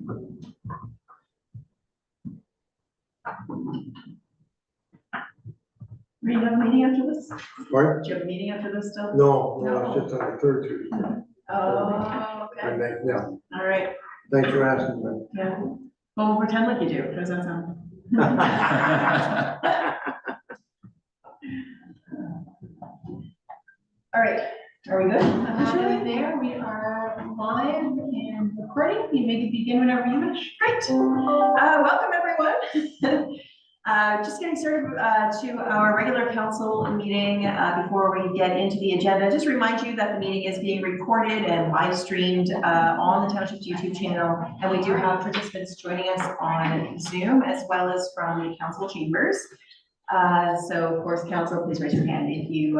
Do you have a meeting after this? What? Do you have a meeting after this still? No, it's just on the third Tuesday. Oh, okay. And then, yeah, All right. thanks for asking, man. Yeah. Well, we'll pretend like you do. How does that sound? All right. Are we good? There, we are live and recording. You may begin whenever you wish. Great. Welcome, everyone. Just getting started to our regular council meeting. Before we get into the agenda, just remind you that the meeting is being recorded and live streamed on the Township's YouTube channel. And we do have participants joining us on Zoom as well as from the council chambers. So of course, council, please raise your hand if you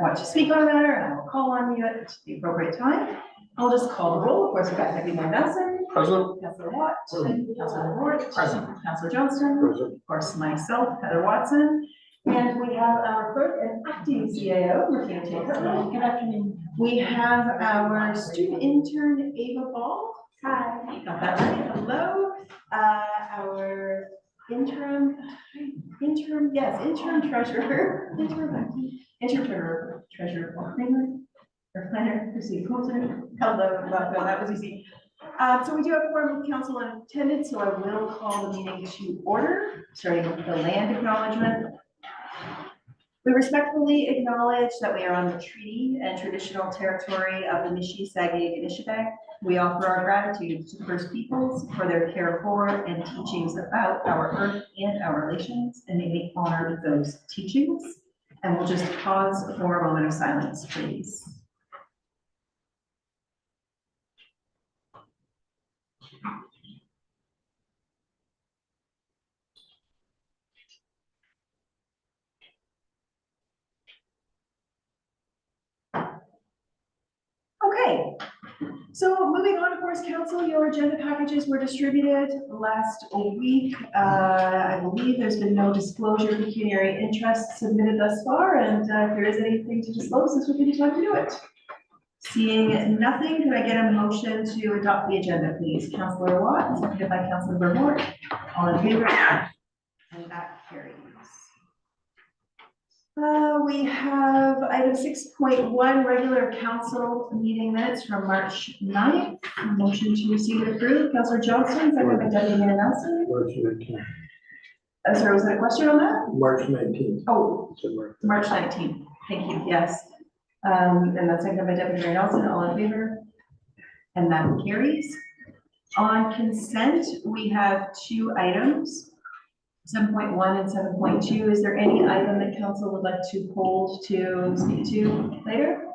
want to speak on a matter, and I will call on you at the appropriate time. I'll just call the roll. Of course, we've got Deputy Mayor Nelson. Present. Councilor Watt. Councilor Ward. Present. Councilor Johnston. Present. Of course, myself, Heather Watson. And we have our clerk and acting CAO, Martina Taylor. Good afternoon. We have our student intern, Ava Ball. Hi. Got that right. Hello. Our interim treasurer, treasurer, planner, Chrissy Coulter. Hello, welcome, that was easy. So we do have a quorum of council in attendance, so I will call the meeting to order, starting with the land acknowledgement. We respectfully acknowledge that we are on the treaty and traditional territory of the Nishi-Sagaig-Anishinaabe. We offer our gratitude to the First Peoples for their care for and teachings about our earth and our relations, and may we honor those teachings. And we'll just pause for a moment of silence, please. Okay, so moving on, of course, council, your agenda packages were distributed last week. I believe there's been no disclosure of pecuniary interest submitted thus far, and if there is anything to disclose, this would be the time to do it. Seeing nothing, could I get a motion to adopt the agenda, please? Councilor Watt, seconded by Councilor Vermort. All in favor? And that carries. We have item 6.1, regular council meeting minutes from March 9th. Motion to receive and approve. Councilor Johnston, seconded by Deputy Mayor Nelson. March 19th. Sorry, was there a question on that? March 19th. Oh, So March 19th. Thank you. Yes. And that's seconded by Deputy Mayor Nelson. All in favor? And that carries. On consent, we have two items. 7.1 and 7.2. Is there any item that council would like to hold to speak to later?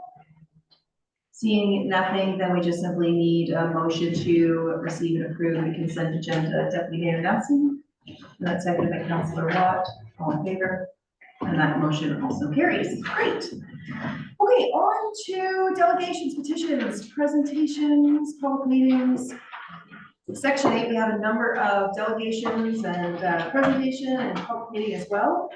Seeing nothing, then we just simply need a motion to receive and approve the consent agenda. Deputy Mayor Nelson, and that's seconded by Councilor Watt. All in favor? And that motion also carries. Great. Okay, on to delegations, petitions, presentations, public meetings. Section 8, we have a number of delegations and presentation and public meeting as well.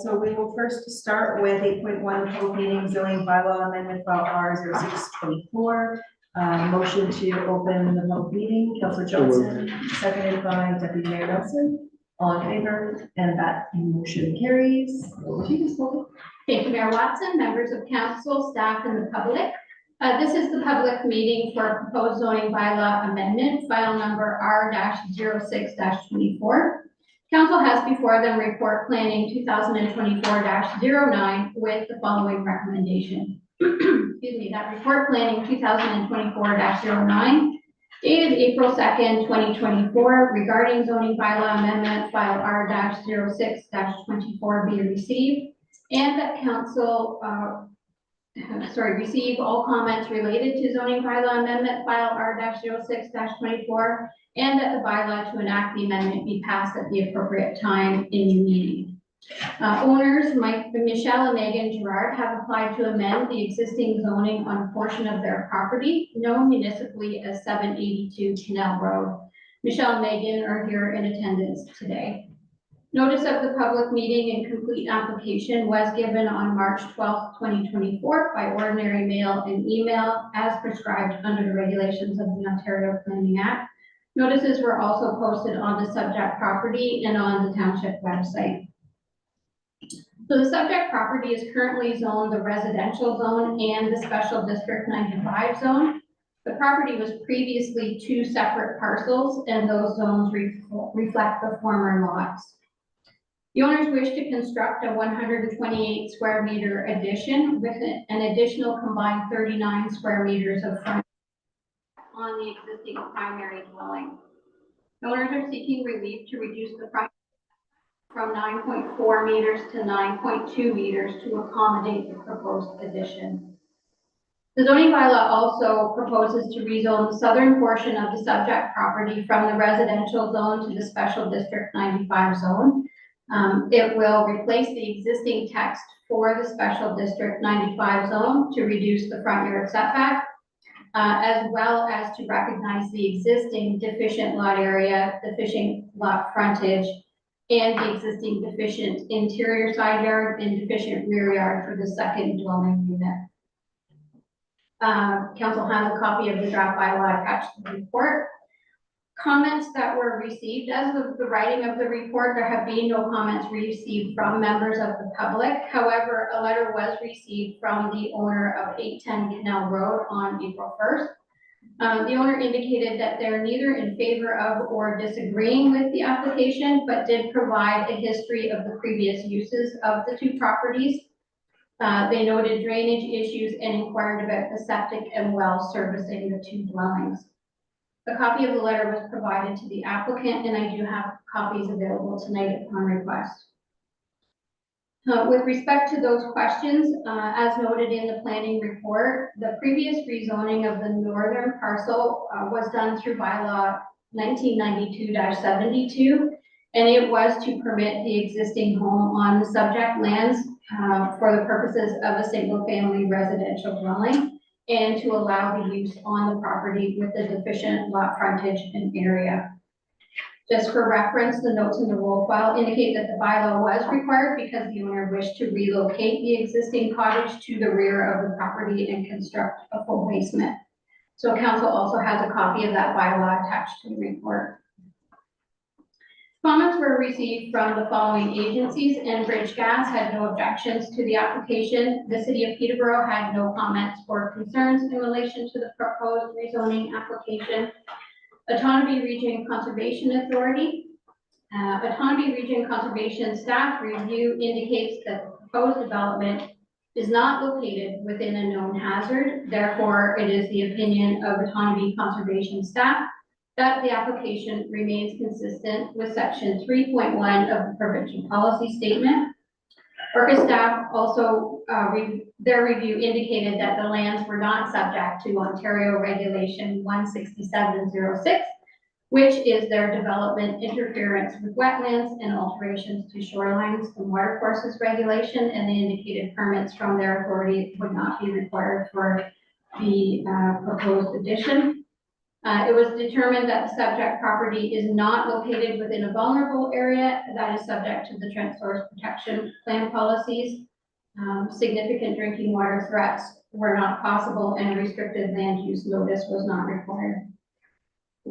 So we will first start with 8.1 public meeting zoning bylaw amendment file R0624. Motion to open the public meeting. Councilor Johnson, seconded by Deputy Mayor Nelson. All in favor, and that motion carries. Over to you, Ms. Bolton. Thank you, Mayor Watson, members of council, staff, and the public. This is the public meeting for proposed zoning bylaw amendment, file number R-06-24. Council has before them report planning 2024-09 with the following recommendation. Excuse me, that report planning 2024-09 dated April 2nd, 2024 regarding zoning bylaw amendment file R-06-24 be received, and that council receive all comments related to zoning bylaw amendment file R-06-24, and that the bylaw to enact the amendment be passed at the appropriate time in the meeting. Owners Michelle and Megan Gerard have applied to amend the existing zoning on a portion of their property known municipally as 782 Canal Road. Michelle and Megan are here in attendance today. Notice of the public meeting and complete application was given on March 12th, 2024 by ordinary mail and email as prescribed under the regulations of the Ontario Planning Act. Notices were also posted on the subject property and on the township website. So the subject property is currently zoned the residential zone and the special district 95 zone. The property was previously two separate parcels, and those zones reflect the former lots. The owners wish to construct a 128 square meter addition with an additional combined 39 square meters of front on the existing primary dwelling. The owners are seeking relief to reduce the front from 9.4 meters to 9.2 meters to accommodate the proposed addition. The zoning bylaw also proposes to rezone the southern portion of the subject property from the residential zone to the special district 95 zone. It will replace the existing text for the special district 95 zone to reduce the front yard setback, as well as to recognize the existing deficient lot area, deficient lot frontage, and the existing deficient interior side yard and deficient rear yard for the second dwelling unit. Council has a copy of the draft bylaw attached to the report. Comments that were received as of the writing of the report, there have been no comments received from members of the public. However, a letter was received from the owner of 810 Canal Road on April 1st. The owner indicated that they're neither in favor of or disagreeing with the application, but did provide a history of the previous uses of the two properties. They noted drainage issues and inquired about the septic and well servicing the two dwellings. A copy of the letter was provided to the applicant, and I do have copies available tonight upon request. With respect to those questions, as noted in the planning report, the previous rezoning of the northern parcel was done through bylaw 1992-72, and it was to permit the existing home on the subject lands for the purposes of a single-family residential dwelling, and to allow the use on the property with the deficient lot frontage and area. Just for reference, the notes in the roll file indicate that the bylaw was required because the owner wished to relocate the existing cottage to the rear of the property and construct a full basement. So council also has a copy of that bylaw attached to the report. Comments were received from the following agencies, and Bridge Gas had no objections to the application. The city of Peterborough had no comments or concerns in relation to the proposed rezoning application. Autonomy Region Conservation Authority. Autonomy Region Conservation staff review indicates that the proposed development is not located within a known hazard. Therefore, it is the opinion of Autonomy Conservation staff that the application remains consistent with section 3.1 of the provincial policy statement. Orca staff also, their review indicated that the lands were not subject to Ontario Regulation 16706, which is their development interference with wetlands and alterations to shorelines and watercourses regulation, and they indicated permits from their authority would not be required for the proposed addition. It was determined that the subject property is not located within a vulnerable area that is subject to the Trent Source Protection Plan policies. Significant drinking water threats were not possible, and a restricted land use notice was not required.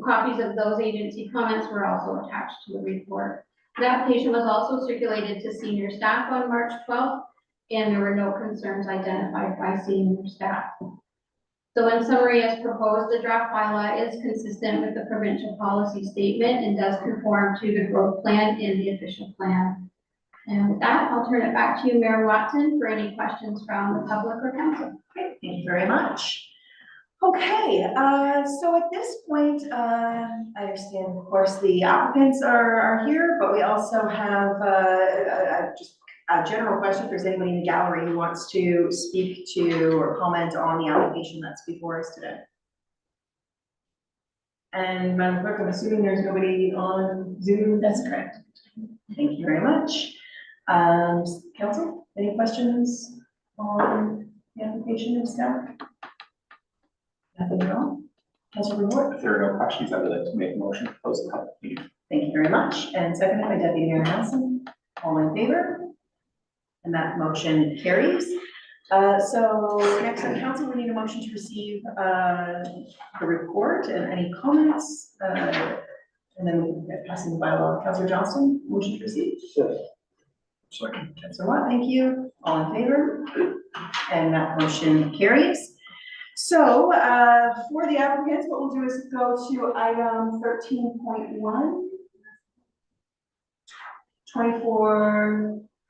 Copies of those agency comments were also attached to the report. The application was also circulated to senior staff on March 12th, and there were no concerns identified by senior staff. So in summary, as proposed, the draft bylaw is consistent with the provincial policy statement and does conform to the growth plan and the official plan. And with that, I'll turn it back to you, Mayor Watson, for any questions from the public or council. Great, thank you very much. Okay, so at this point, I understand, of course, the applicants are here, but we also have just a general question if there's anybody in the gallery who wants to speak to or comment on the application that's before us today. And Madam Clerk, I'm assuming there's nobody on Zoom? That's correct. Thank you very much. Council, any questions on the application of staff? Nothing at all? Councilor Ward? If there are no questions, I would like to make a motion to close the public meeting. Thank you very much. And seconded by Deputy Mayor Nelson. All in favor? And that motion carries. So next on council, we need a motion to receive the report and any comments. And then we can get passing the bylaw. Councillor Johnston, motion to proceed. Yes. Second. Councillor Watt, thank you. All in favor? And that motion carries. So, for the applicants, what we'll do is go to item 13.1.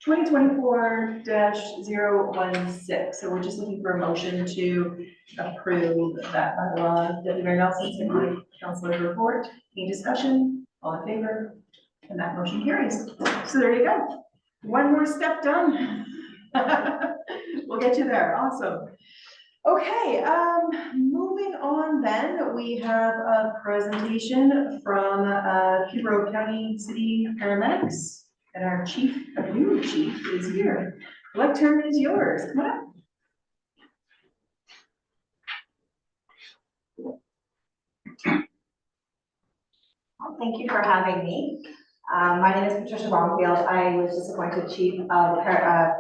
2024-016. So we're just looking for a motion to approve that bylaw. Deputy Mayor Nelson, second by Councilor Report. Any discussion? All in favor? And that motion carries. So there you go. One more step done. We'll get you there. Awesome. Okay, moving on then, we have a presentation from Peterborough County City Paramedics. And our chief, our new chief is here. Lectern is yours. Come on up. Thank you for having me. My name is Patricia Longfield. I was just appointed chief of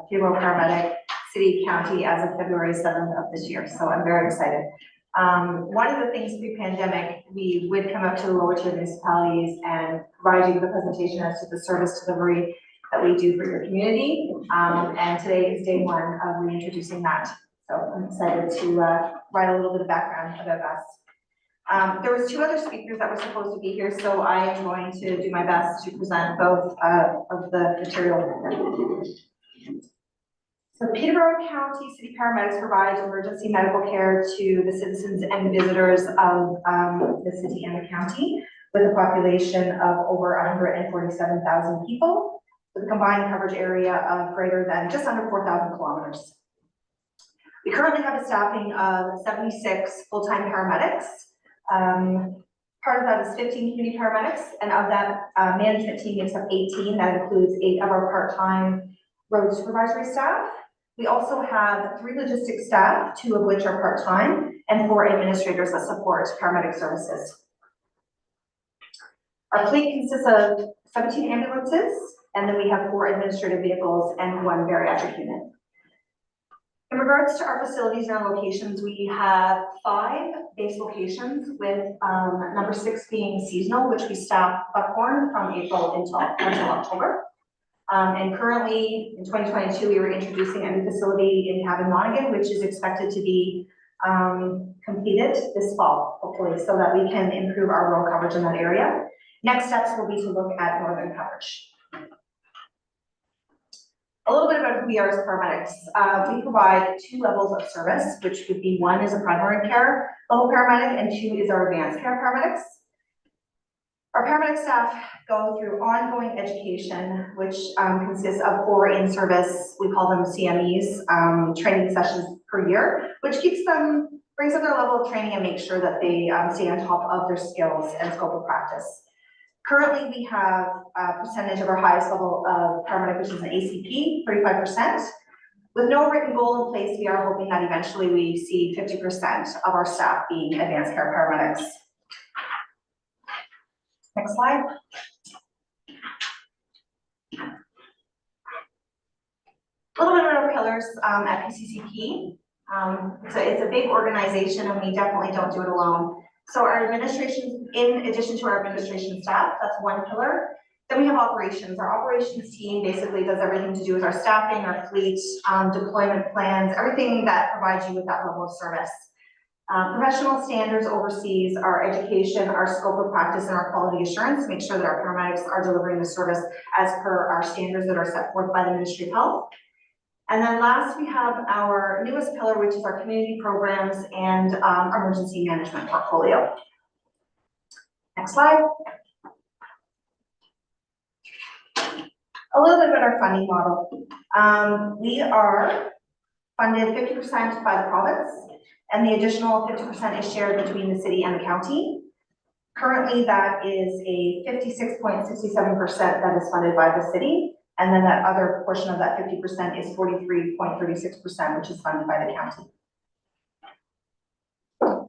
Peterborough Paramedic City County as of February 7th of this year, so I'm very excited. One of the things pre-pandemic, we would come up to the lower tier municipalities and provide you with a presentation as to the service delivery that we do for your community. And today is day one of reintroducing that. So I'm excited to write a little bit of background about us. There was two other speakers that were supposed to be here, so I am going to do my best to present both of the material. So Peterborough County City Paramedics provides emergency medical care to the citizens and visitors of the city and the county with a population of over 147,000 people with a combined coverage area of greater than just under 4,000 kilometers. We currently have a staffing of 76 full-time paramedics. Part of that is 15 community paramedics, and of that management team makes up 18. That includes 8 of our part-time road supervisory staff. We also have 3 logistics staff, 2 of which are part-time, and 4 administrators that support paramedic services. Our fleet consists of 17 ambulances, and then we have 4 administrative vehicles and 1 bariatric unit. In regards to our facilities and our locations, we have 5 base locations with number 6 being seasonal, which we staff Buckhorn from April until October. And currently in 2022, we were introducing a new facility in Cabin Monaghan, which is expected to be completed this fall, hopefully, so that we can improve our rural coverage in that area. Next steps will be to look at northern coverage. A little bit about who we are as paramedics. We provide 2 levels of service, which would be 1 is a primary care level paramedic and 2 is our advanced care paramedics. Our paramedic staff go through ongoing education, which consists of 4 in-service, we call them CMEs, training sessions per year, which brings up their level of training and makes sure that they stay on top of their skills and scope of practice. Currently, we have a percentage of our highest level of paramedic, which is an ACP, 35%. With no written goal in place, we are hoping that eventually we see 50% of our staff being advanced care paramedics. Next slide. A little bit about our pillars at PCCP. It's a big organization and we definitely don't do it alone. So our administration, in addition to our administration staff, that's 1 pillar. Then we have operations. Our operations team basically does everything to do with our staffing, our fleet, deployment plans, everything that provides you with that level of service. Professional standards oversees our education, our scope of practice, and our quality assurance to make sure that our paramedics are delivering the service as per our standards that are set forth by the Ministry of Health. And then last, we have our newest pillar, which is our community programs and our emergency management portfolio. Next slide. A little bit about our funding model. We are funded 50% by the province, and the additional 50% is shared between the city and the county. Currently, that is a 56.67% that is funded by the city. And then that other portion of that 50% is 43.36%, which is funded by the county. Our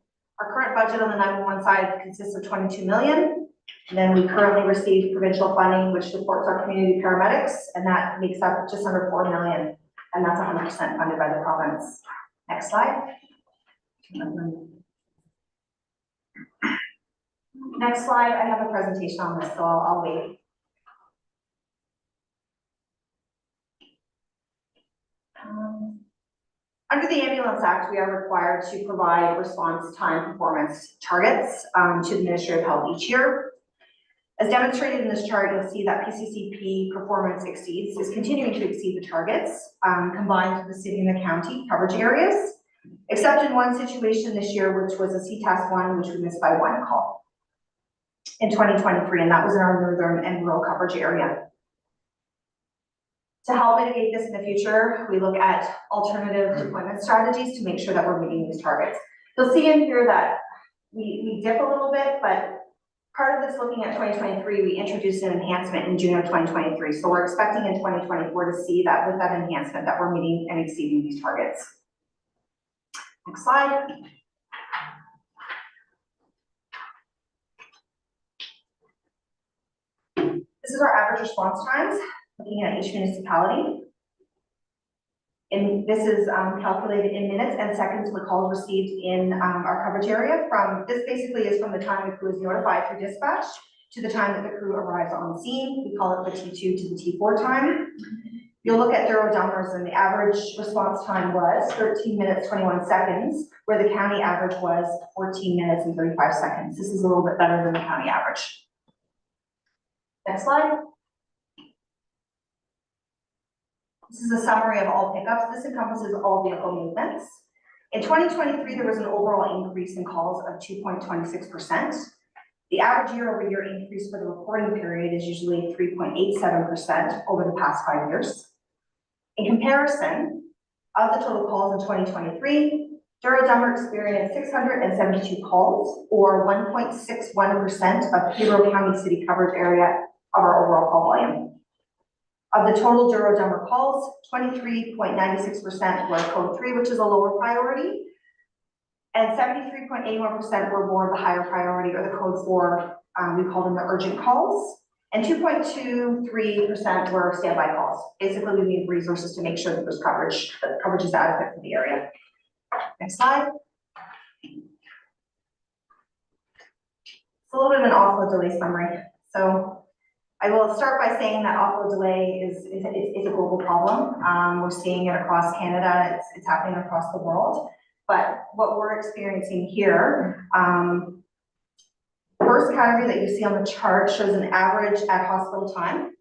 current budget on the 911 side consists of 22 million. And then we currently receive provincial funding, which supports our community paramedics, and that makes up just under 4 million. And that's 100% funded by the province. Next slide. Next slide, I have a presentation on this, so I'll wait. Under the Ambulance Act, we are required to provide response time performance targets to the Ministry of Health each year. As demonstrated in this chart, you'll see that PCCP performance is continuing to exceed the targets combined for the city and the county coverage areas, except in one situation this year, which was a CTAS 1, which we missed by 1 call in 2023, and that was in our northern and rural coverage area. To help mitigate this in the future, we look at alternative deployment strategies to make sure that we're meeting these targets. You'll see in here that we dip a little bit, but part of this looking at 2023, we introduced an enhancement in June of 2023. So we're expecting in 2024 to see that with that enhancement that we're meeting and exceeding these targets. Next slide. This is our average response times, looking at each municipality. And this is calculated in minutes and seconds for calls received in our coverage area. This basically is from the time the crew is notified through dispatch to the time that the crew arrives on the scene. We call it the T2 to the T4 time. You'll look at Douro-Dummer's, and the average response time was 13 minutes, 21 seconds, where the county average was 14 minutes and 35 seconds. This is a little bit better than the county average. Next slide. This is a summary of all pickups. This encompasses all vehicle movements. In 2023, there was an overall increase in calls of 2.26%. The average year-over-year increase for the reporting period is usually 3.87% over the past 5 years. In comparison, of the total calls in 2023, Douro-Dummer experienced 672 calls, or 1.61% of Hero County city coverage area of our overall call volume. Of the total Douro-Dummer calls, 23.96% were code 3, which is a lower priority, and 73.81% were more of the higher priority, or the code 4, we call them the urgent calls, and 2.23% were standby calls. Basically, we need resources to make sure that there's coverage, that the coverage is adequate for the area. Next slide. It's a little bit of an offload delay summary. So I will start by saying that offload delay is a global problem. We're seeing it across Canada. It's happening across the world. But what we're experiencing here, first category that you see on the chart shows an average at hospital time.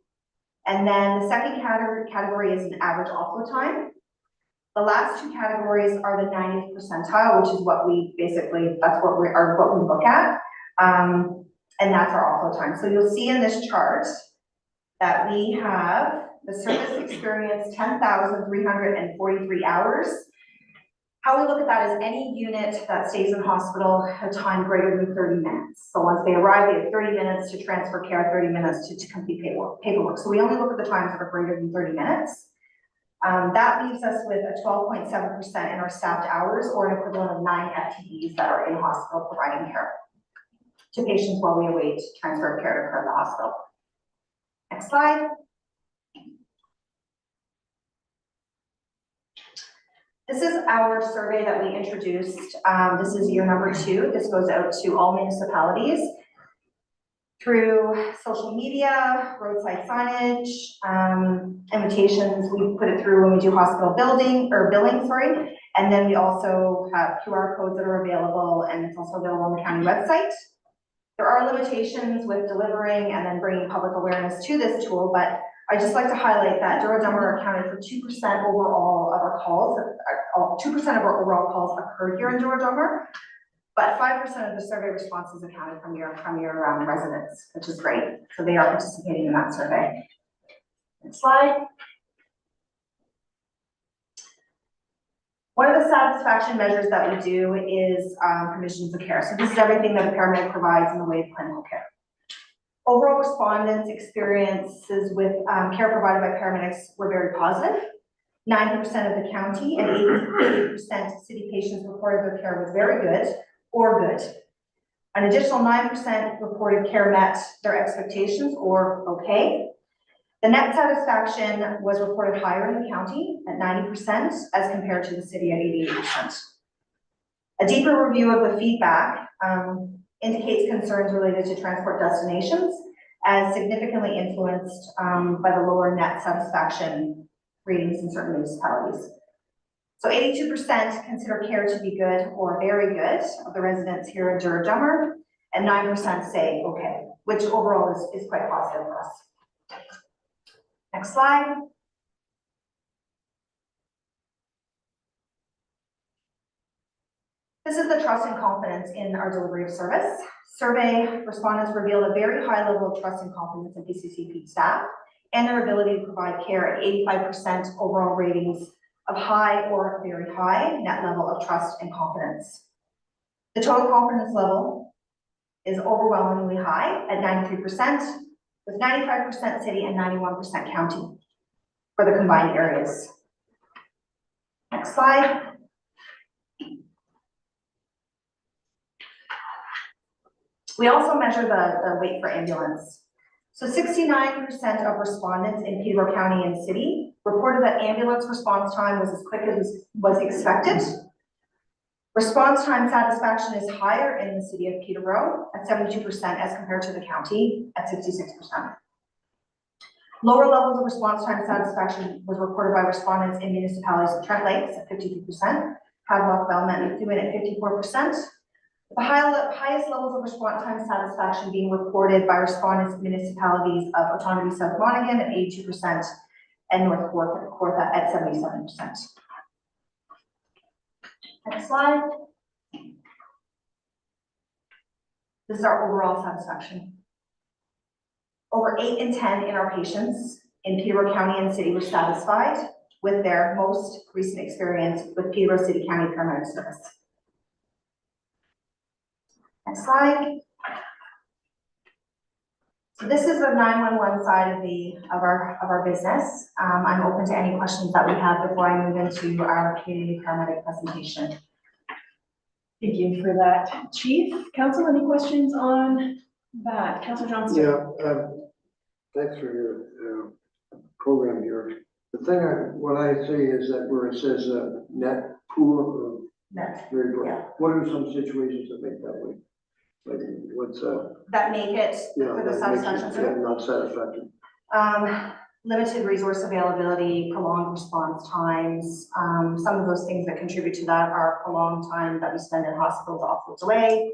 And then the second category is an average offload time. The last two categories are the 90th percentile, which is what we basically, that's what we look at. And that's our offload time. So you'll see in this chart that we have the service experience 10,343 hours. How we look at that is any unit that stays in hospital a time greater than 30 minutes. So once they arrive, they have 30 minutes to transfer care, 30 minutes to complete paperwork. So we only look at the times that are greater than 30 minutes. That leaves us with a 12.7% in our staffed hours, or an equivalent of 9 FTEs that are in hospital providing care to patients while we await transfer of care to occur in the hospital. Next slide. This is our survey that we introduced. This is year number 2. This goes out to all municipalities through social media, roadside signage, invitations. We put it through when we do hospital billing, and then we also have QR codes that are available, and it's also available on the county website. There are limitations with delivering and then bringing public awareness to this tool, but I'd just like to highlight that Douro-Dummer accounted for 2% overall of our calls. 2% of our overall calls occurred here in Douro-Dummer, but 5% of the survey responses accounted from your residents, which is great. So they are participating in that survey. Next slide. One of the satisfaction measures that we do is provisions of care. So this is everything that a paramedic provides in the way of clinical care. Overall respondents' experiences with care provided by paramedics were very positive. 90% of the county and 80% of city patients reported their care was very good or good. An additional 9% reported care met their expectations or okay. The net satisfaction was reported higher in the county at 90% as compared to the city at 88%. A deeper review of the feedback indicates concerns related to transport destinations as significantly influenced by the lower net satisfaction ratings in certain municipalities. So 82% consider care to be good or very good of the residents here in Douro-Dummer, and 9% say okay, which overall is quite positive for us. Next slide. This is the trust and confidence in our delivery of service. Survey respondents revealed a very high level of trust and confidence in PCCP staff and their ability to provide care at 85% overall ratings of high or very high net level of trust and confidence. The total confidence level is overwhelmingly high at 93%, with 95% city and 91% county for the combined areas. Next slide. We also measure the wait for ambulance. So 69% of respondents in Peterborough County and City reported that ambulance response time was as quick as was expected. Response time satisfaction is higher in the city of Peterborough at 72% as compared to the county at 66%. Lower levels of response time satisfaction was reported by respondents in municipalities of Trent Lakes at 52%, Hadlock, Belmont, and Methuen at 54%. The highest levels of response time satisfaction being reported by respondents in municipalities of Otonabee South Monaghan at 82% and North Kawartha at 77%. Next slide. This is our overall satisfaction. Over 8 in 10 in our patients in Peterborough County and City were satisfied with their most recent experience with Peterborough City County Paramedic Service. Next slide. So this is the 911 side of our business. I'm open to any questions that we have before I move into our community paramedic presentation. Thank you for that, Chief. Council, any questions on that? Councilor Johnston? Yeah, thanks for your program here. The thing, what I see is that where it says net poor, very poor. Yeah. What are some situations that make that way? Like what's That make it yeah, for the that makes satisfaction it, survey? not satisfactory. Limited resource availability, prolonged response times. Some of those things that contribute to that are prolonged time that we spend in hospitals awful delay,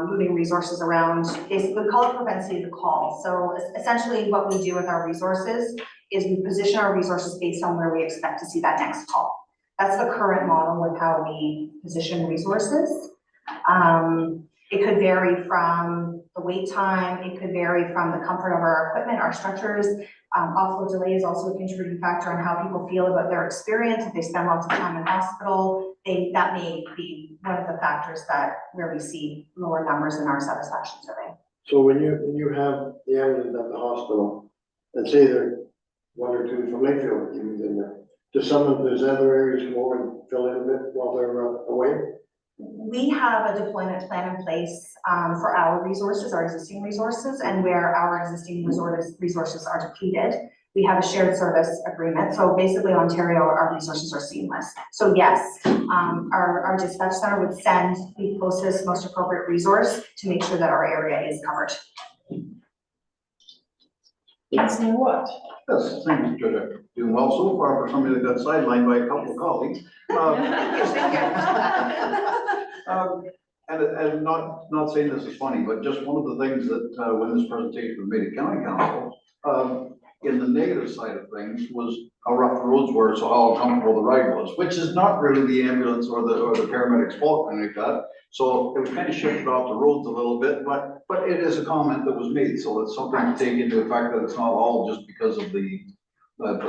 moving resources around. Basically, we call it propensity to call. So essentially what we do with our resources is we position our resources based on where we expect to see that next call. That's the current model with how we position resources. It could vary from the wait time. It could vary from the comfort of our equipment, our structures. Offload delay is also a contributing factor on how people feel about their experience. If they spend lots of time in hospital, that may be one of the factors where we see lower numbers in our satisfaction survey. So when you have the ambulance at the hospital, and say there are 1 or 2 from Lakeville even in there, do some of those other areas come over and fill in a bit while they're away? We have a deployment plan in place for our resources, our existing resources, and where our existing resources are depleted, we have a shared service agreement. So basically Ontario, our resources are seamless. So yes, our dispatch center would send the closest, most appropriate resource to make sure that our area is covered. Councilor Watt? Yes, things are doing well so far for somebody that got sidelined by a couple of colleagues. And not saying this is funny, but just one of the things that when this presentation was made at County Council, in the negative side of things was how rough the roads were, so how uncomfortable the ride was, which is not really the ambulance or the paramedics' fault and like that. So it was kind of shifted off the roads a little bit, but it is a comment that was made, so it's something to take into effect that it's not all just because of the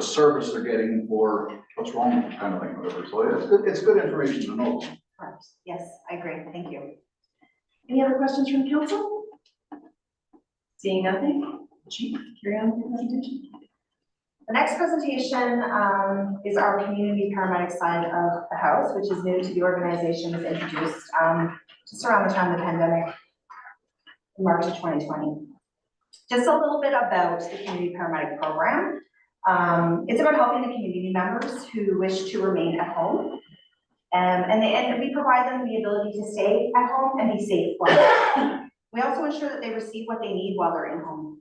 service they're getting for what's wrong with kind of thing, whatever. So it's good information to know. Correct. Yes, I agree. Thank you. Any other questions from council? Seeing nothing, Chief, carry on with your presentation. The next presentation is our community paramedic side of the house, which is new to the organization. It was introduced just around the time of the pandemic, in March of 2020. Just a little bit about the community paramedic program. It's about helping the community members who wish to remain at home And we provide them the ability to stay at home and be safe while they're home. We also ensure that they receive what they need while they're in home.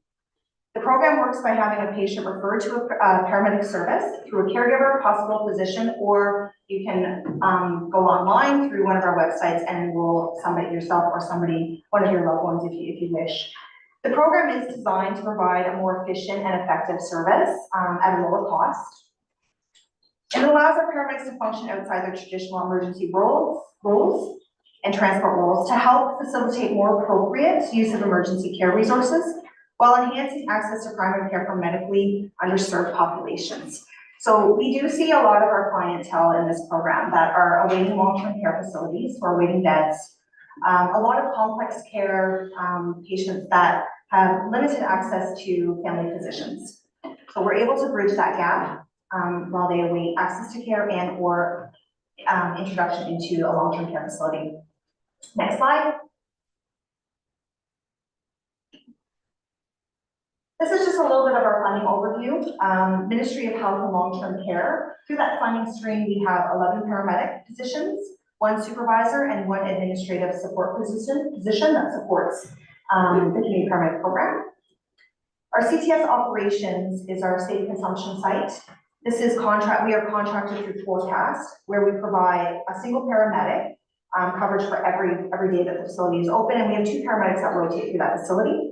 The program works by having a patient referred to a paramedic service through a caregiver, hospital physician, or you can go online through one of our websites and will somebody yourself or somebody, one of your loved ones if you wish. The program is designed to provide a more efficient and effective service at a lower cost. It allows our paramedics to function outside their traditional emergency roles and transport roles to help facilitate more appropriate use of emergency care resources while enhancing access to primary care for medically underserved populations. So we do see a lot of our clientele in this program that are awaiting long-term care facilities or awaiting beds. A lot of complex care patients that have limited access to family physicians. So we're able to bridge that gap while they await access to care and or introduction into a long-term care facility. Next slide. This is just a little bit of our funding overview. Ministry of Health and Long-Term Care. Through that funding stream, we have 11 paramedic positions, 1 supervisor, and 1 administrative support position that supports the community paramedic program. Our CTS operations is our safe consumption site. This is we are contracted through Forecast, where we provide a single paramedic coverage for every day that the facility is open, and we have 2 paramedics that rotate through that facility.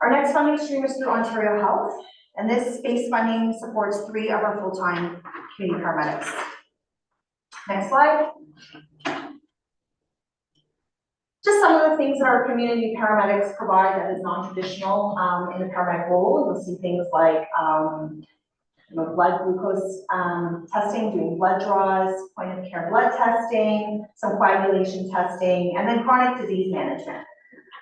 Our next funding stream is through Ontario Health, and this base funding supports 3 of our full-time community paramedics. Next slide. Just some of the things that our community paramedics provide that is non-traditional in the paramedic role. You'll see things like blood glucose testing, doing blood draws, point of care blood testing, some coagulation testing, and then chronic disease management.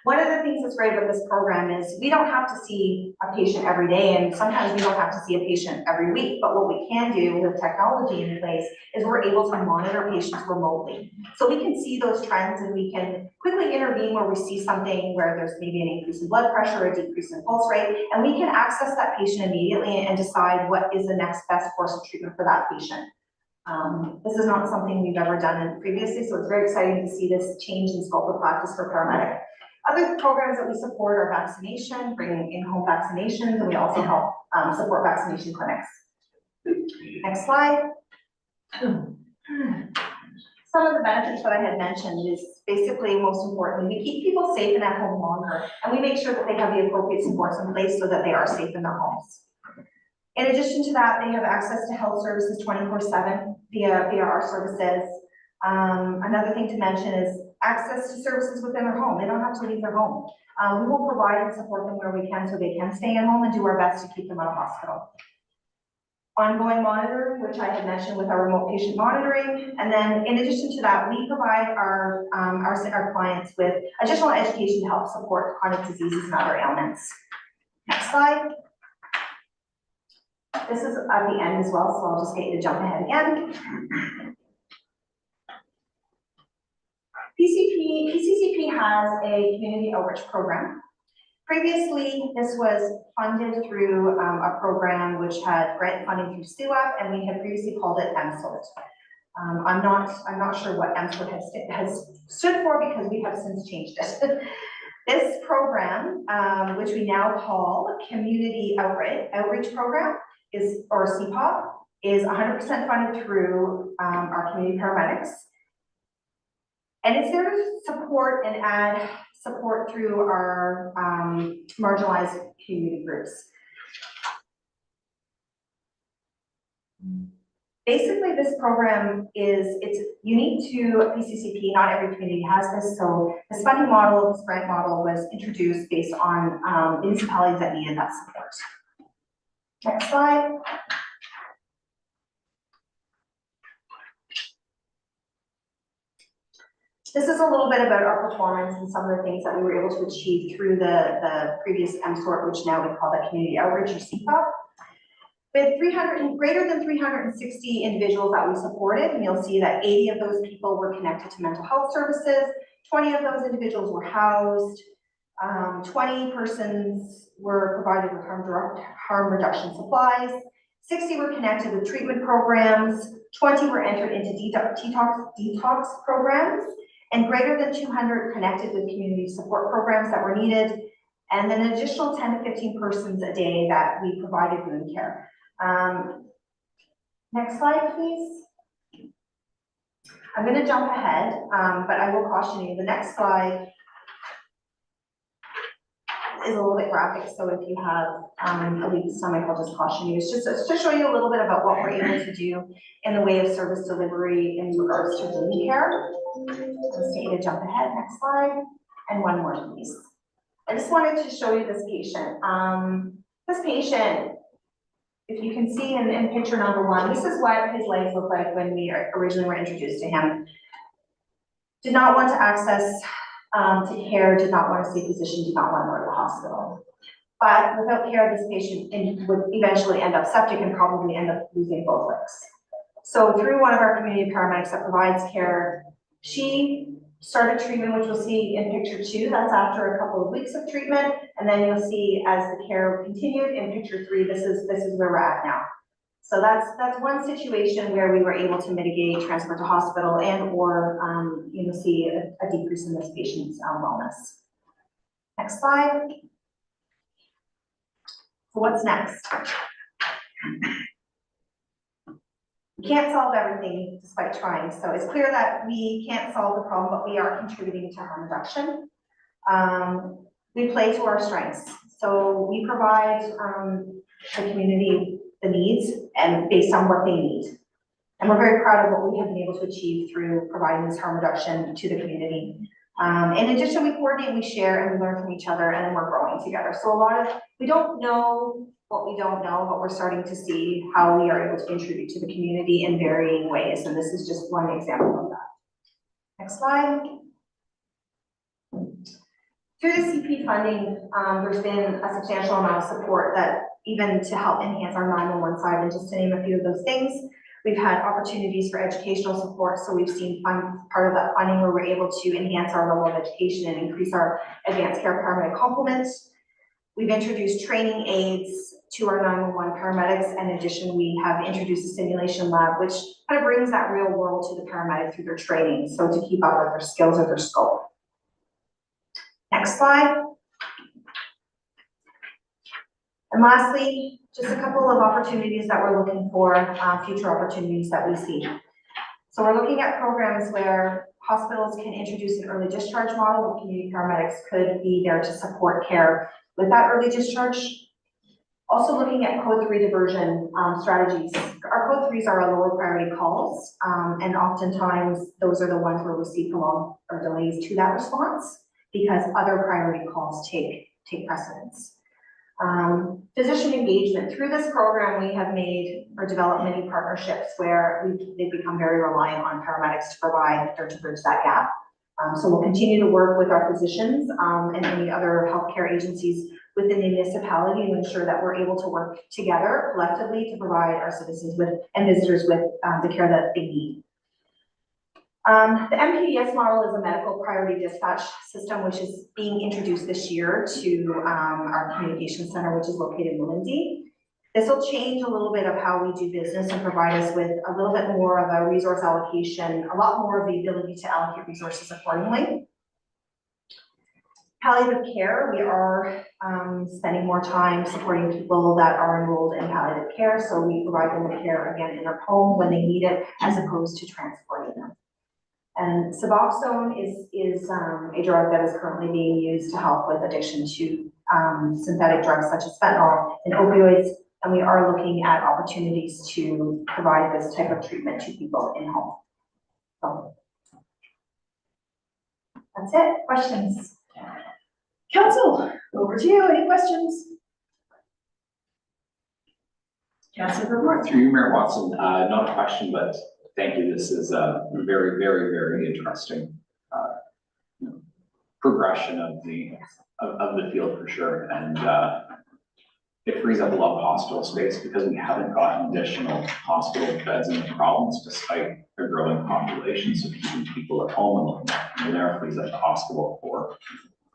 One of the things that's great about this program is we don't have to see a patient every day, and sometimes we don't have to see a patient every week, but what we can do with technology in place is we're able to monitor patients remotely. So we can see those trends and we can quickly intervene where we see something where there's maybe an increase in blood pressure, a decrease in pulse rate, and we can access that patient immediately and decide what is the next best course of treatment for that patient. This is not something we've ever done previously, so it's very exciting to see this change in scope of practice for paramedic. Other programs that we support are vaccination, bringing in-home vaccinations, and we also help support vaccination clinics. Next slide. Some of the benefits that I had mentioned is basically, most importantly, we keep people safe and at home longer, and we make sure that they have the appropriate supports in place so that they are safe in their homes. In addition to that, they have access to health services 24/7 via our services. Another thing to mention is access to services within their home. They don't have to leave their home. We will provide and support them where we can so they can stay at home and do our best to keep them out of hospital. Ongoing monitoring, which I had mentioned with our remote patient monitoring. And then in addition to that, we provide our clients with additional education to help support chronic diseases and other ailments. Next slide. This is at the end as well, so I'll just get you to jump ahead again. PCCP has a community outreach program. Previously, this was funded through a program which had grant funding through SUAP, and we had previously called it MSOT. I'm not sure what MSOT has stood for because we have since changed it. This program, which we now call Community Outreach Program, or CPOP, is 100% funded through our community paramedics. And it's there to support and add support through our marginalized community groups. Basically, this program it's unique to PCCP. Not every community has this. So this funding model, this grant model was introduced based on municipalities that needed that support. Next slide. This is a little bit about our performance and some of the things that we were able to achieve through the previous MSORT, which now we call the Community Outreach or CPOP. With greater than 360 individuals that we supported, and you'll see that 80 of those people were connected to mental health services, 20 of those individuals were housed, 20 persons were provided with harm reduction supplies, 60 were connected with treatment programs, 20 were entered into detox programs, and greater than 200 connected with community support programs that were needed, and then an additional 10 to 15 persons a day that we provided wound care. Next slide, please. I'm going to jump ahead, but I will caution you, the next slide is a little bit graphic, so if you have a weak stomach, I'll just caution you. It's just to show you a little bit about what we're able to do in the way of service delivery in regards to wound care. Let's take a jump ahead, next slide, and one more, please. I just wanted to show you this patient. This patient, if you can see in picture number 1, this is what his life looked like when we originally were introduced to him. Did not want to access to care, did not want to see a physician, did not want to go to the hospital. But without care, this patient would eventually end up septic and probably end up losing both legs. So through one of our community paramedics that provides care, she started treatment, which we'll see in picture 2. That's after a couple of weeks of treatment. And then you'll see as the care continued in picture 3, this is where we're at now. So that's one situation where we were able to mitigate transfer to hospital and or see a decrease in this patient's wellness. Next slide. So what's next? We can't solve everything despite trying. So it's clear that we can't solve the problem, but we are contributing to harm reduction. We play to our strengths. So we provide the community the needs and based on what they need. And we're very proud of what we have been able to achieve through providing this harm reduction to the community. In addition, we coordinate, we share, and we learn from each other, and then we're growing together. So we don't know what we don't know, but we're starting to see how we are able to contribute to the community in varying ways. And this is just one example of that. Next slide. Through the CP funding, there's been a substantial amount of support that even to help enhance our 911 side, and just to name a few of those things. We've had opportunities for educational support, so we've seen part of that funding where we're able to enhance our level of education and increase our advanced care paramedic complement. We've introduced training aids to our 911 paramedics. In addition, we have introduced a simulation lab, which kind of brings that real world to the paramedic through their training, so to keep up with their skills or their scope. Next slide. And lastly, just a couple of opportunities that we're looking for, future opportunities that we see. So we're looking at programs where hospitals can introduce an early discharge model where community paramedics could be there to support care with that early discharge. Also looking at code 3 diversion strategies. Our code 3s are our lower priority calls, and oftentimes those are the ones where we see prolonged or delays to that response because other priority calls take precedence. Physician engagement. Through this program, we have made or developed many partnerships where they've become very reliant on paramedics to provide or to bridge that gap. So we'll continue to work with our physicians and any other healthcare agencies within the municipality to ensure that we're able to work together collectively to provide our citizens and visitors with the care that they need. The MPDS model is a medical priority dispatch system, which is being introduced this year to our communication center, which is located in Lindsay. This will change a little bit of how we do business and provide us with a little bit more of a resource allocation, a lot more of the ability to allocate resources accordingly. Palliative care, we are spending more time supporting people that are enrolled in palliative care, so we provide them the care again in their home when they need it, as opposed to transporting them. And Suboxone is a drug that is currently being used to help with addiction to synthetic drugs such as fentanyl and opioids, and we are looking at opportunities to provide this type of treatment to people in home. So that's it. Questions? Council, over to you. Any questions? Councilor report. Through you, Mayor Watson, not a question, but thank you. This is a very, very, very interesting progression of the field for sure, and it frees up a lot of hospital space because we haven't gotten additional hospital beds in the province despite a growing population. So keeping people at home and looking after them there frees up the hospital for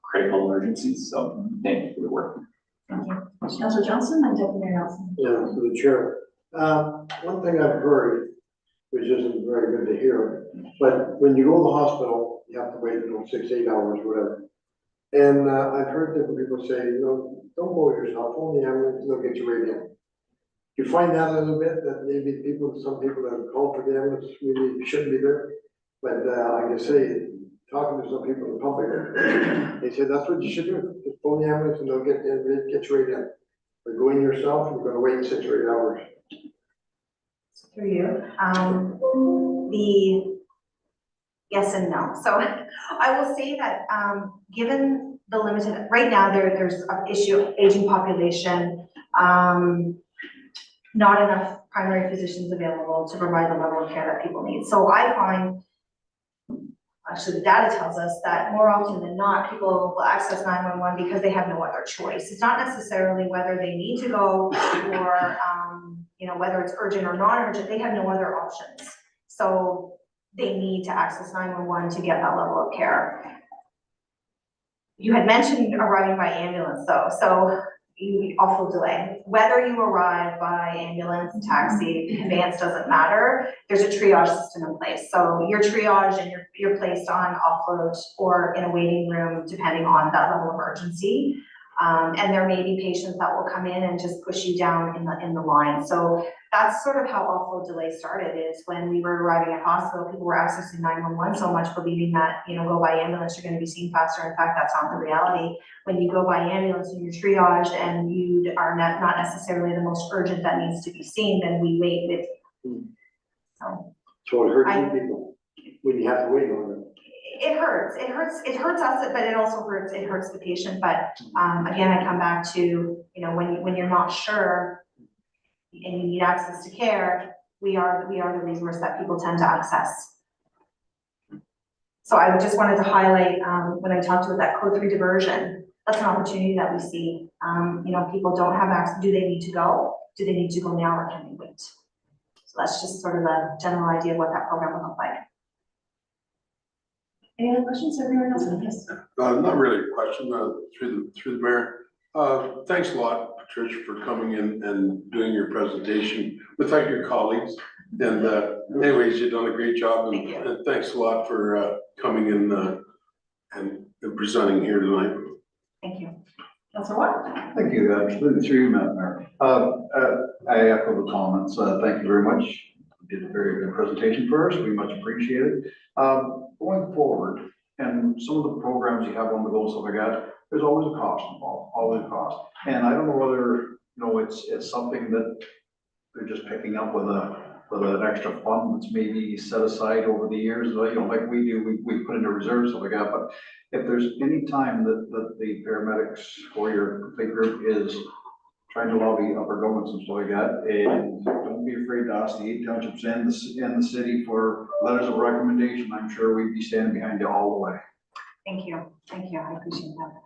critical emergencies. So thank you for the work. Thank you. Councilor Johnson and Deputy Mayor Nelson. Yeah, through the chair. One thing I've heard, which isn't very good to hear, but when you go to the hospital, you have to wait, 6, 8 hours, whatever. And, I've heard different people say, don't go yourself, phone the ambulance, they'll get you right in. You find that a little bit, that maybe some people that have called for the ambulance really shouldn't be there. But, like I say, talking to some people in the public, they say that's what you should do, just phone the ambulance and they'll get you right in. But going yourself, you're gonna wait 6 or 8 hours. Through you. The yes and no. So I will say that, given the limited, right now, there's an issue of aging population, not enough primary physicians available to provide the level of care that people need. So I find, actually the data tells us that more often than not, people will access 911 because they have no other choice. It's not necessarily whether they need to go or, whether it's urgent or non-urgent, they have no other options. So they need to access 911 to get that level of care. You had mentioned arriving by ambulance though, so awful delay. Whether you arrive by ambulance, taxi, conveyance, doesn't matter. There's a triage system in place. So you're triaged and you're placed on offload or in a waiting room, depending on that level of urgency. And there may be patients that will come in and just push you down in the line. So that's sort of how offload delay started, is when we were arriving at hospital, people were accessing 911 so much, believing that, go by ambulance, you're going to be seen faster. In fact, that's not the reality. When you go by ambulance and you're triaged and you are not necessarily the most urgent that needs to be seen, then we wait with you. So it hurts you people when you have to wait on them. It hurts us, but it also hurts the patient. But again, I come back to, when you're not sure and you need access to care, we are the resource that people tend to access. So I just wanted to highlight, when I talked about that code 3 diversion, that's an opportunity that we see. People don't have access. Do they need to go? Do they need to go now, or can they wait? So that's just sort of a general idea of what that program will look like. Any other questions? Everyone else? Yes. Not really a question, through the mayor. Thanks a lot, Patricia, for coming in and doing your presentation without your colleagues. And anyways, you've done a great job, and thanks a lot for coming in and presenting here tonight. Thank you. Councilor Watt? Thank you, through you, Madam Mayor. I echo the comments. Thank you very much. You did a very good presentation for us. We much appreciate it. Going forward, and some of the programs you have on the go, stuff like that, there's always a cost involved, always a cost. And I don't know whether, it's something that they're just picking up with an extra fund that's maybe set aside over the years, like we do, we put into reserves, stuff like that. But if there's any time that the paramedics or your complete group is trying to lobby upper governments and stuff like that, and don't be afraid to ask the 8 townships and the city for letters of recommendation. I'm sure we'd be standing behind you all the way. Thank you. I appreciate that.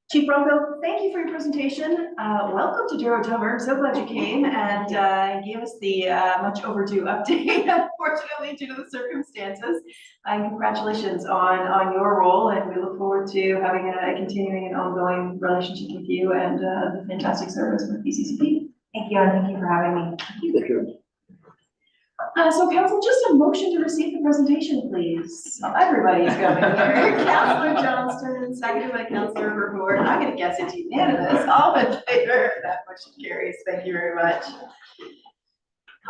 Chief Bronco, thank you for your presentation. Welcome to Douro-Dummer. So glad you came and gave us the much overdue update, unfortunately, due to the circumstances. And congratulations on your role, and we look forward to having a continuing and ongoing relationship with you and the fantastic service with PCCP. Thank you, and thank you for having me. Thank you. So council, just a motion to receive the presentation, please. Everybody's coming here. Councilor Johnston, seconded by Councilor Verhoor. I'm gonna guess it's unanimous. All in favor? That motion carries. Thank you very much.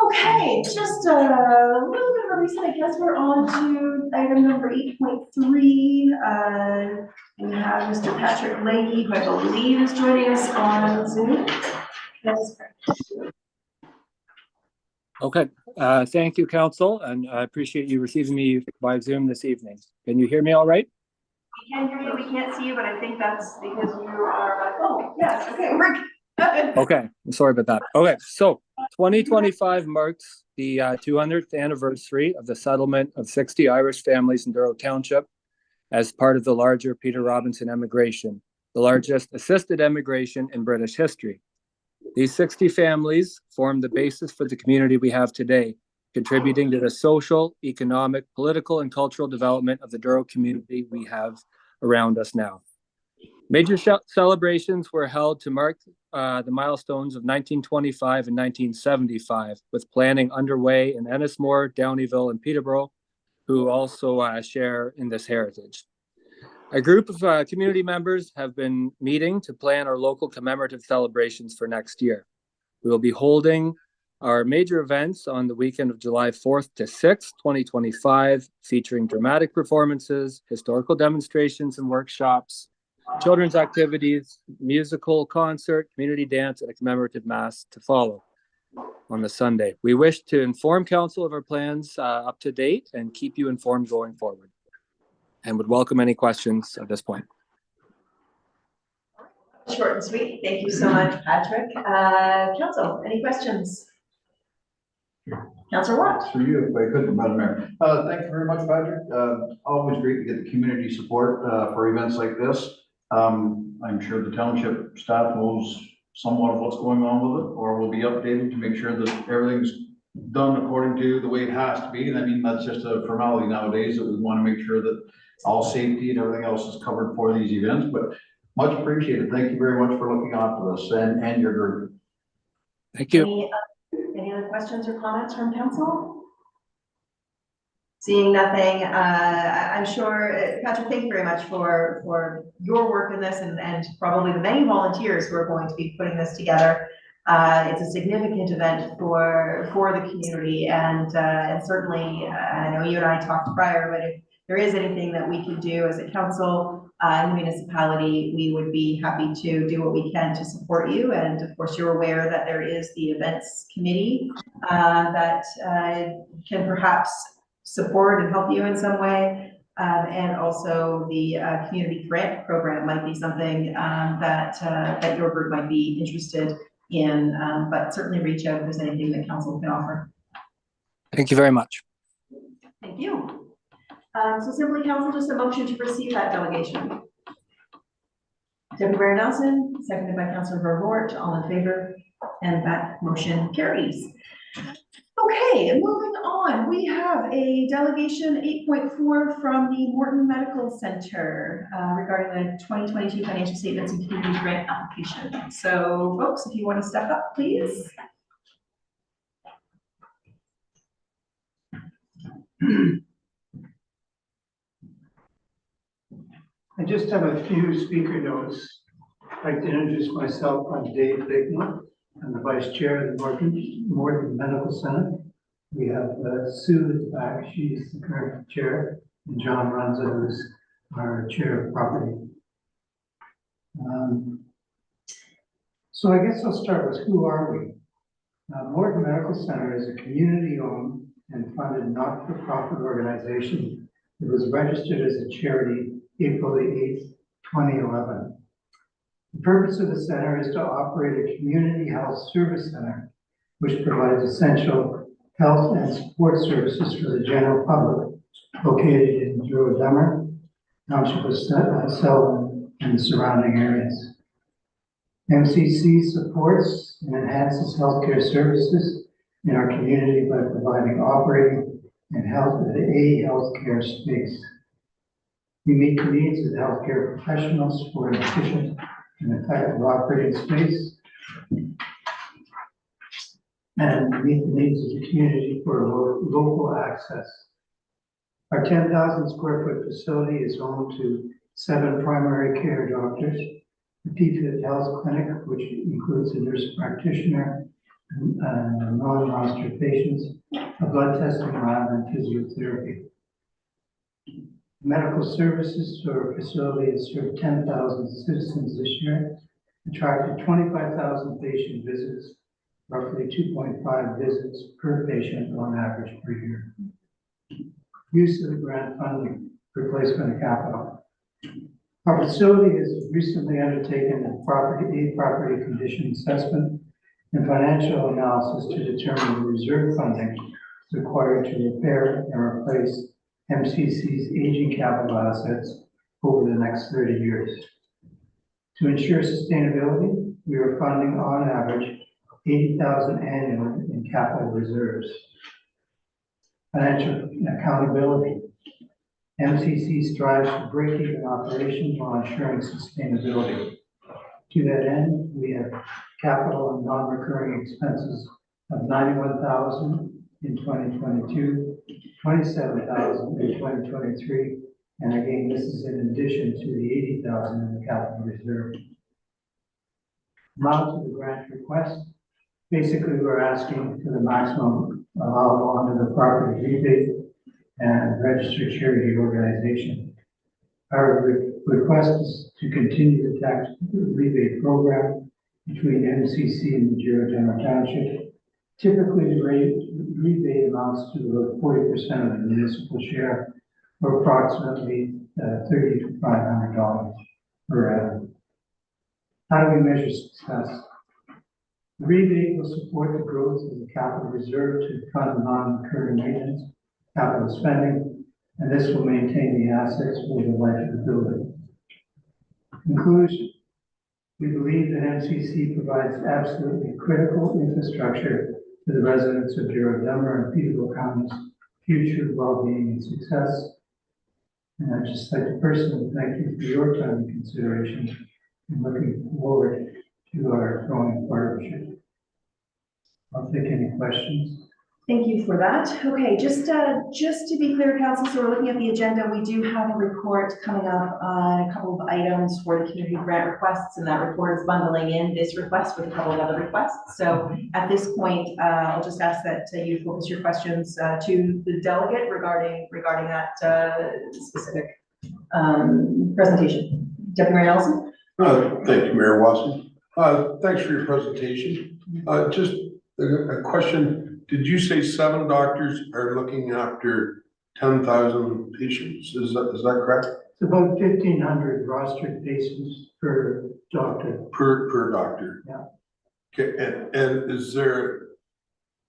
Okay, just a little bit of a reason. I guess we're on to item number 8.3. We have Mr. Patrick Leahy, who I believe is joining us on Zoom. That's correct. Okay, thank you, Council, and I appreciate you receiving me by Zoom this evening. Can you hear me all right? We can hear you, we can't see you, but I think that's because you are, oh, yes, okay, we're good. Okay, I'm sorry about that. Okay, so 2025 marks the 200th anniversary of the settlement of 60 Irish families in Douro Township as part of the larger Peter Robinson emigration, the largest assisted emigration in British history. These 60 families form the basis for the community we have today, contributing to the social, economic, political, and cultural development of the Douro community we have around us now. Major celebrations were held to mark the milestones of 1925 and 1975, with planning underway in Ennismore, Downeyville, and Peterborough, who also share in this heritage. A group of community members have been meeting to plan our local commemorative celebrations for next year. We will be holding our major events on the weekend of July 4th to 6th, 2025, featuring dramatic performances, historical demonstrations and workshops, children's activities, musical concert, community dance, and a commemorative mass to follow on the Sunday. We wish to inform council of our plans up to date and keep you informed going forward, and would welcome any questions at this point. Short and sweet. Thank you so much, Patrick. Council, any questions? Councilor Watt. For you, if I could, Madam Mayor. Thank you very much, Patrick. Always great to get the community support for events like this. I'm sure the township staff knows somewhat of what's going on with it, or will be updated to make sure that everything's done according to the way it has to be. And I mean, that's just a formality nowadays, that we want to make sure that all safety and everything else is covered for these events, but much appreciated. Thank you very much for looking after this and your group. Thank you. Any other questions or comments from council? Seeing nothing, I'm sure, Patrick, thank you very much for your work in this and probably the many volunteers who are going to be putting this together. It's a significant event for the community, and certainly, I know you and I talked prior, but if there is anything that we can do as a council in the municipality, we would be happy to do what we can to support you. And of course, you're aware that there is the events committee that can perhaps support and help you in some way. And also the community grant program might be something that your group might be interested in, but certainly reach out if there's anything that council can offer. Thank you very much. Thank you. So simply, council, just a motion to receive that delegation. Deputy Mayor Nelson, seconded by Councilor Vervoort, all in favor, and that motion carries. Okay, moving on, we have a delegation 8.4 from the Morton Medical Center regarding the 2022 financial statements and community grant application. So folks, if you want to step up, please. I just have a few speaker notes. I'd like to introduce myself. I'm Dave Bignell. I'm the Vice Chair of the Morton Medical Center. We have Sue at the back. She's the current chair, and John Runza, who's our Chair of Property. So I guess I'll start with who are we? Morton Medical Center is a community-owned and funded not-for-profit organization. It was registered as a charity April the 8th, 2011. The purpose of the center is to operate a community health service center, which provides essential health and support services for the general public, located in Douro-Dummer, Township of Selwyn, and the surrounding areas. MCC supports and enhances healthcare services in our community by providing operating and a healthcare space. We meet the needs of the healthcare professionals for an efficient and effective operating space, and meet the needs of the community for local access. Our 10,000 square foot facility is home to 7 primary care doctors, a PFIT health clinic, which includes a nurse practitioner, non-roster patients, a blood testing lab, and physiotherapy. Medical services to our facility has served 10,000 citizens this year, attracted 25,000 patient visits, roughly 2.5 visits per patient on average per year. Use of the grant funding, replacement of capital. Our facility has recently undertaken a property condition assessment and financial analysis to determine the reserve funding required to repair and replace MCC's aging capital assets over the next 30 years. To ensure sustainability, we are funding on average $80,000 annually in capital reserves. Financial accountability. MCC strives to break even operations while ensuring sustainability. To that end, we have capital and non-recurring expenses of 91,000 in 2022, 27,000 in 2023, and again, this is in addition to the 80,000 in the capital reserve. Amount of the grant request. Basically, we're asking for the maximum allowable under the property rebate and registered charity organization. Our request is to continue the tax rebate program between MCC and the Douro-Dummer Township. Typically, the rebate amounts to about 40% of the municipal share, or approximately $300 to $500 per annum. How do we measure success? The rebate will support the growth of the capital reserve to fund non-recurring maintenance, capital spending, and this will maintain the assets for the life of the building. Conclusion. We believe that MCC provides absolutely critical infrastructure to the residents of Douro-Dummer and Peterborough County's future well-being and success. And I'd just like to personally thank you for your time and consideration, and looking forward to our growing partnership. I'll take any questions. Thank you for that. Okay, just to be clear, council, so we're looking at the agenda. We do have a report coming up on a couple of items for the community grant requests, and that report is bundling in this request with a couple of other requests. So at this point, I'll just ask that you focus your questions to the delegate regarding that specific presentation. Deputy Mayor Nelson. Thank you, Mayor Watson. Thanks for your presentation. Just a question. Did you say 7 doctors are looking after 10,000 patients? Is that correct? It's about 1,500 rostered patients per doctor. Per doctor? Yeah. Okay, and is there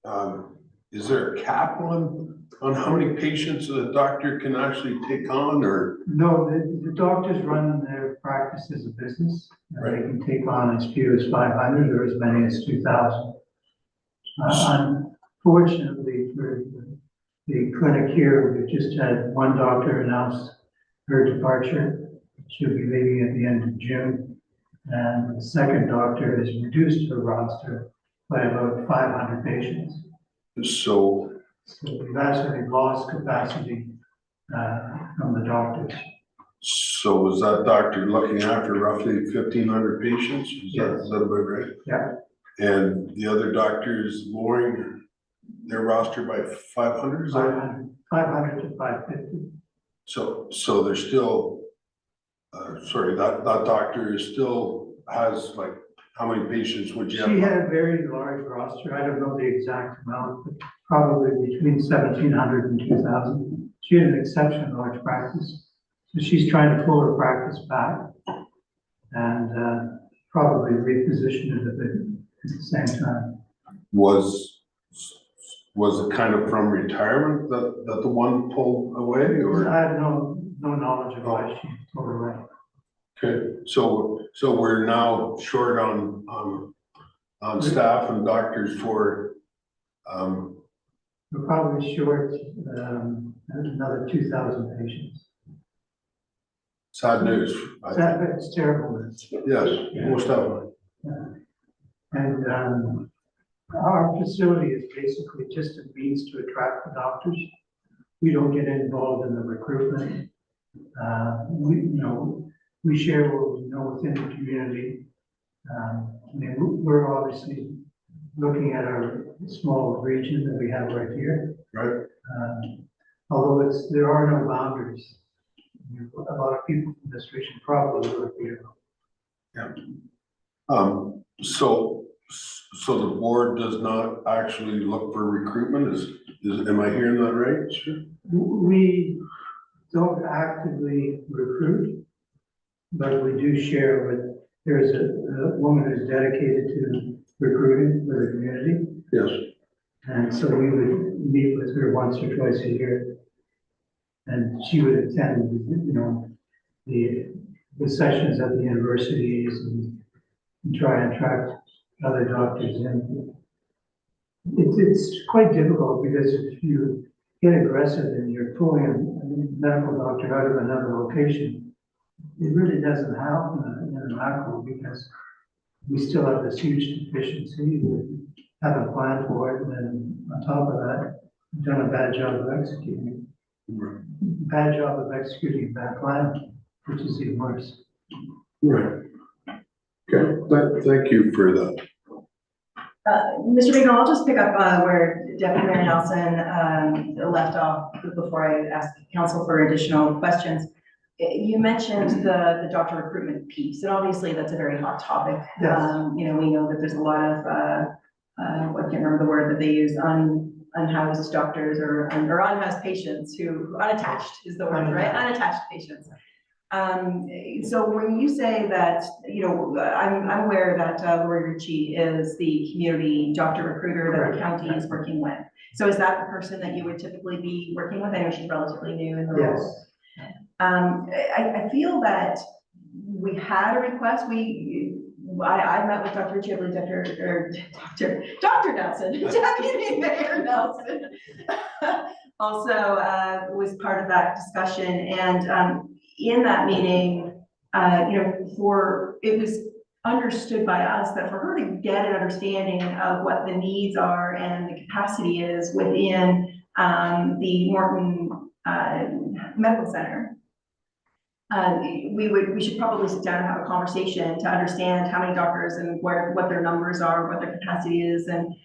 a cap on how many patients a doctor can actually take on, or? No, the doctors run their practice as a business. Right. They can take on as few as 500 or as many as 2,000. Unfortunately for the clinic here, we've just had one doctor announce her departure. She'll be leaving at the end of June. And the second doctor has reduced her roster by about 500 patients. So we've actually lost capacity from the doctors. So is that doctor looking after roughly 1,500 patients? Is that about right? Yeah. And the other doctor is lowering their roster by 500? 500 to 550. So they're still, that doctor still has, like, how many patients would you have? She had a very large roster. I don't know the exact amount, but probably between 1,700 and 2,000. She had an exceptionally large practice. So she's trying to pull her practice back and probably reposition it a bit at the same time. Was it kind of from retirement that the one pulled away, or? I have no knowledge of why she pulled away. Okay, so we're now short on staff and doctors for, we're probably short another 2,000 patients. sad news. It's terrible. Yes, most definitely. And our facility is basically just a means to attract the doctors. We don't get involved in the recruitment. We share what we know within the community. We're obviously looking at our small region that we have right here. Right. Although there are no boundaries. A lot of people from this region probably live here. Yeah. So the board does not actually look for recruitment, am I hearing that right? Sure. We don't actively recruit, but we do share with, there's a woman who's dedicated to recruiting for the community. Yes. And so we would meet with her once or twice a year. And she would attend, the sessions at the universities and try and attract other doctors in. It's quite difficult because if you get aggressive and you're pulling a medical doctor out of another location, it really doesn't help in a macro because we still have this huge deficiency, we haven't planned for it, and then on top of that, we've done a bad job of executing. Bad job of executing that plan, which is even worse. Right. Okay, thank you for that. Mr. Bacon, I'll just pick up where Deputy Mayor Nelson left off before I ask council for additional questions. You mentioned the doctor recruitment piece, and obviously that's a very hot topic. Yes. You know, we know that there's a lot of, I can't remember the word that they use, unhoused doctors or unhoused patients who, unattached is the word, right? Unattached patients. So when you say that, you know, I'm aware that Lori Ritchie is the community doctor recruiter that the county is working with. So is that the person that you would typically be working with? I know she's relatively new in the role. Yes. I feel that we had a request, I met with Dr. Ritchie, I believe Dr. Nelson, Deputy Mayor Nelson. Also, was part of that discussion, and, in that meeting, you know, it was understood by us that for her to get an understanding of what the needs are and the capacity is within, the Morton, Medical Center, we should probably sit down and have a conversation to understand how many doctors and what their numbers are, what their capacity is, and,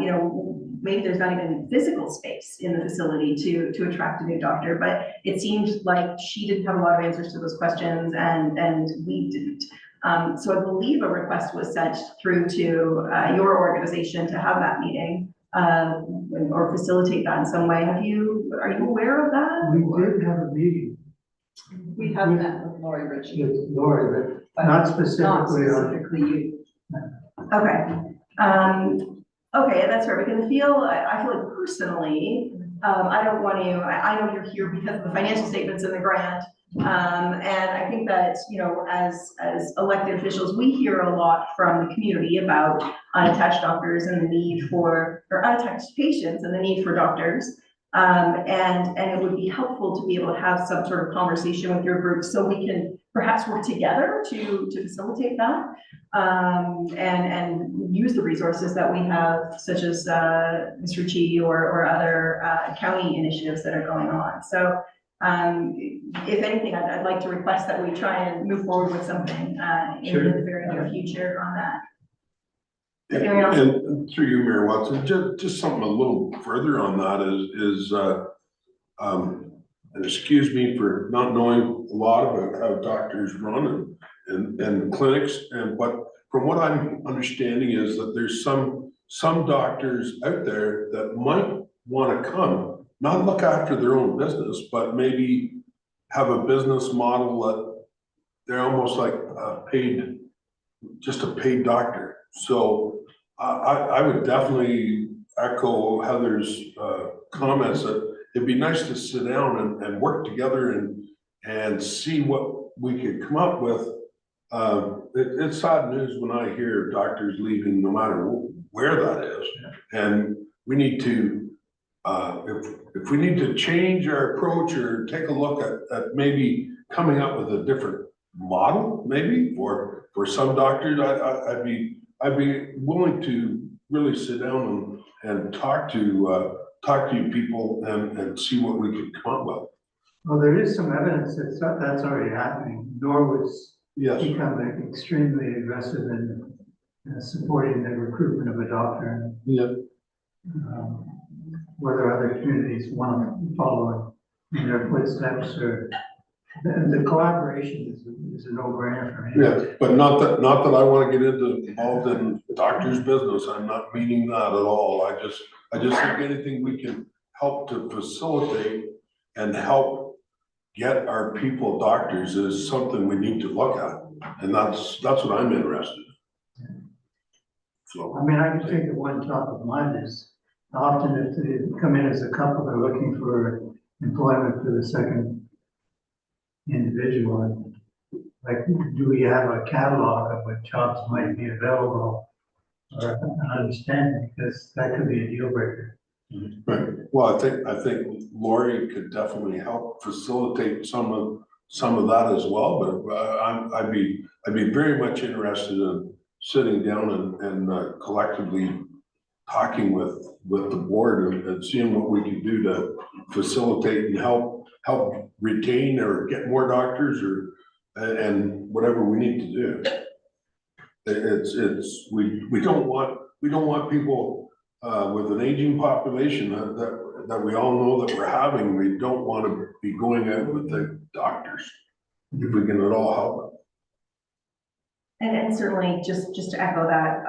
you know, maybe there's not even physical space in the facility to attract a new doctor, but it seemed like she didn't have a lot of answers to those questions, and we didn't. So I believe a request was sent through to your organization to have that meeting, or facilitate that in some way. Are you aware of that? We did have a meeting We have met with Lori Ritchie. with Lori, but not specifically on. Okay. Okay, that's fair, because I feel like personally, I don't want to, I know you're here because of the financial statements in the grant. And I think that, you know, as elected officials, we hear a lot from the community about unattached doctors and the need for, or unattached patients and the need for doctors. And it would be helpful to be able to have some sort of conversation with your group so we can perhaps work together to facilitate that. And use the resources that we have, such as Ms. Ritchie or other county initiatives that are going on. So if anything, I'd like to request that we try and move forward with something in the very near future on that. And through you, Mayor Watson, just something a little further on that is and excuse me for not knowing a lot about how doctors run and clinics, but from what I'm understanding is that there's some doctors out there that might want to come, not look after their own business, but maybe have a business model that they're almost like just a paid doctor. So I would definitely echo Heather's comments that it'd be nice to sit down and work together and see what we could come up with. It's sad news when I hear doctors leaving, no matter where that is. And we need to, if we need to change our approach or take a look at maybe coming up with a different model, maybe for some doctors, I'd be willing to really sit down and talk to you people and see what we could come up with. Well, there is some evidence that's already happening. Norwood's become extremely aggressive in supporting the recruitment of a doctor. Yeah. Whether other communities want to follow in their footsteps, or the collaboration is a no-brainer for me. Yeah, but not that I want to get involved in doctor's business. I'm not meaning that at all. I just think anything we can help to facilitate and help get our people doctors is something we need to look at, and that's what I'm interested in. So I mean, I can think of one top of mind is often if they come in as a couple, they're looking for employment for the second individual. And like, do we have a catalog of what jobs might be available, or an understanding, because that could be a deal breaker. right. Well, I think Lori could definitely help facilitate some of that as well. But I'd be very much interested in sitting down and collectively talking with the board and seeing what we can do to facilitate and help retain or get more doctors and whatever we need to do. We don't want people with an aging population that we all know that we're having. We don't want to be going out with the doctors if we can at all help it. And certainly, just to echo that,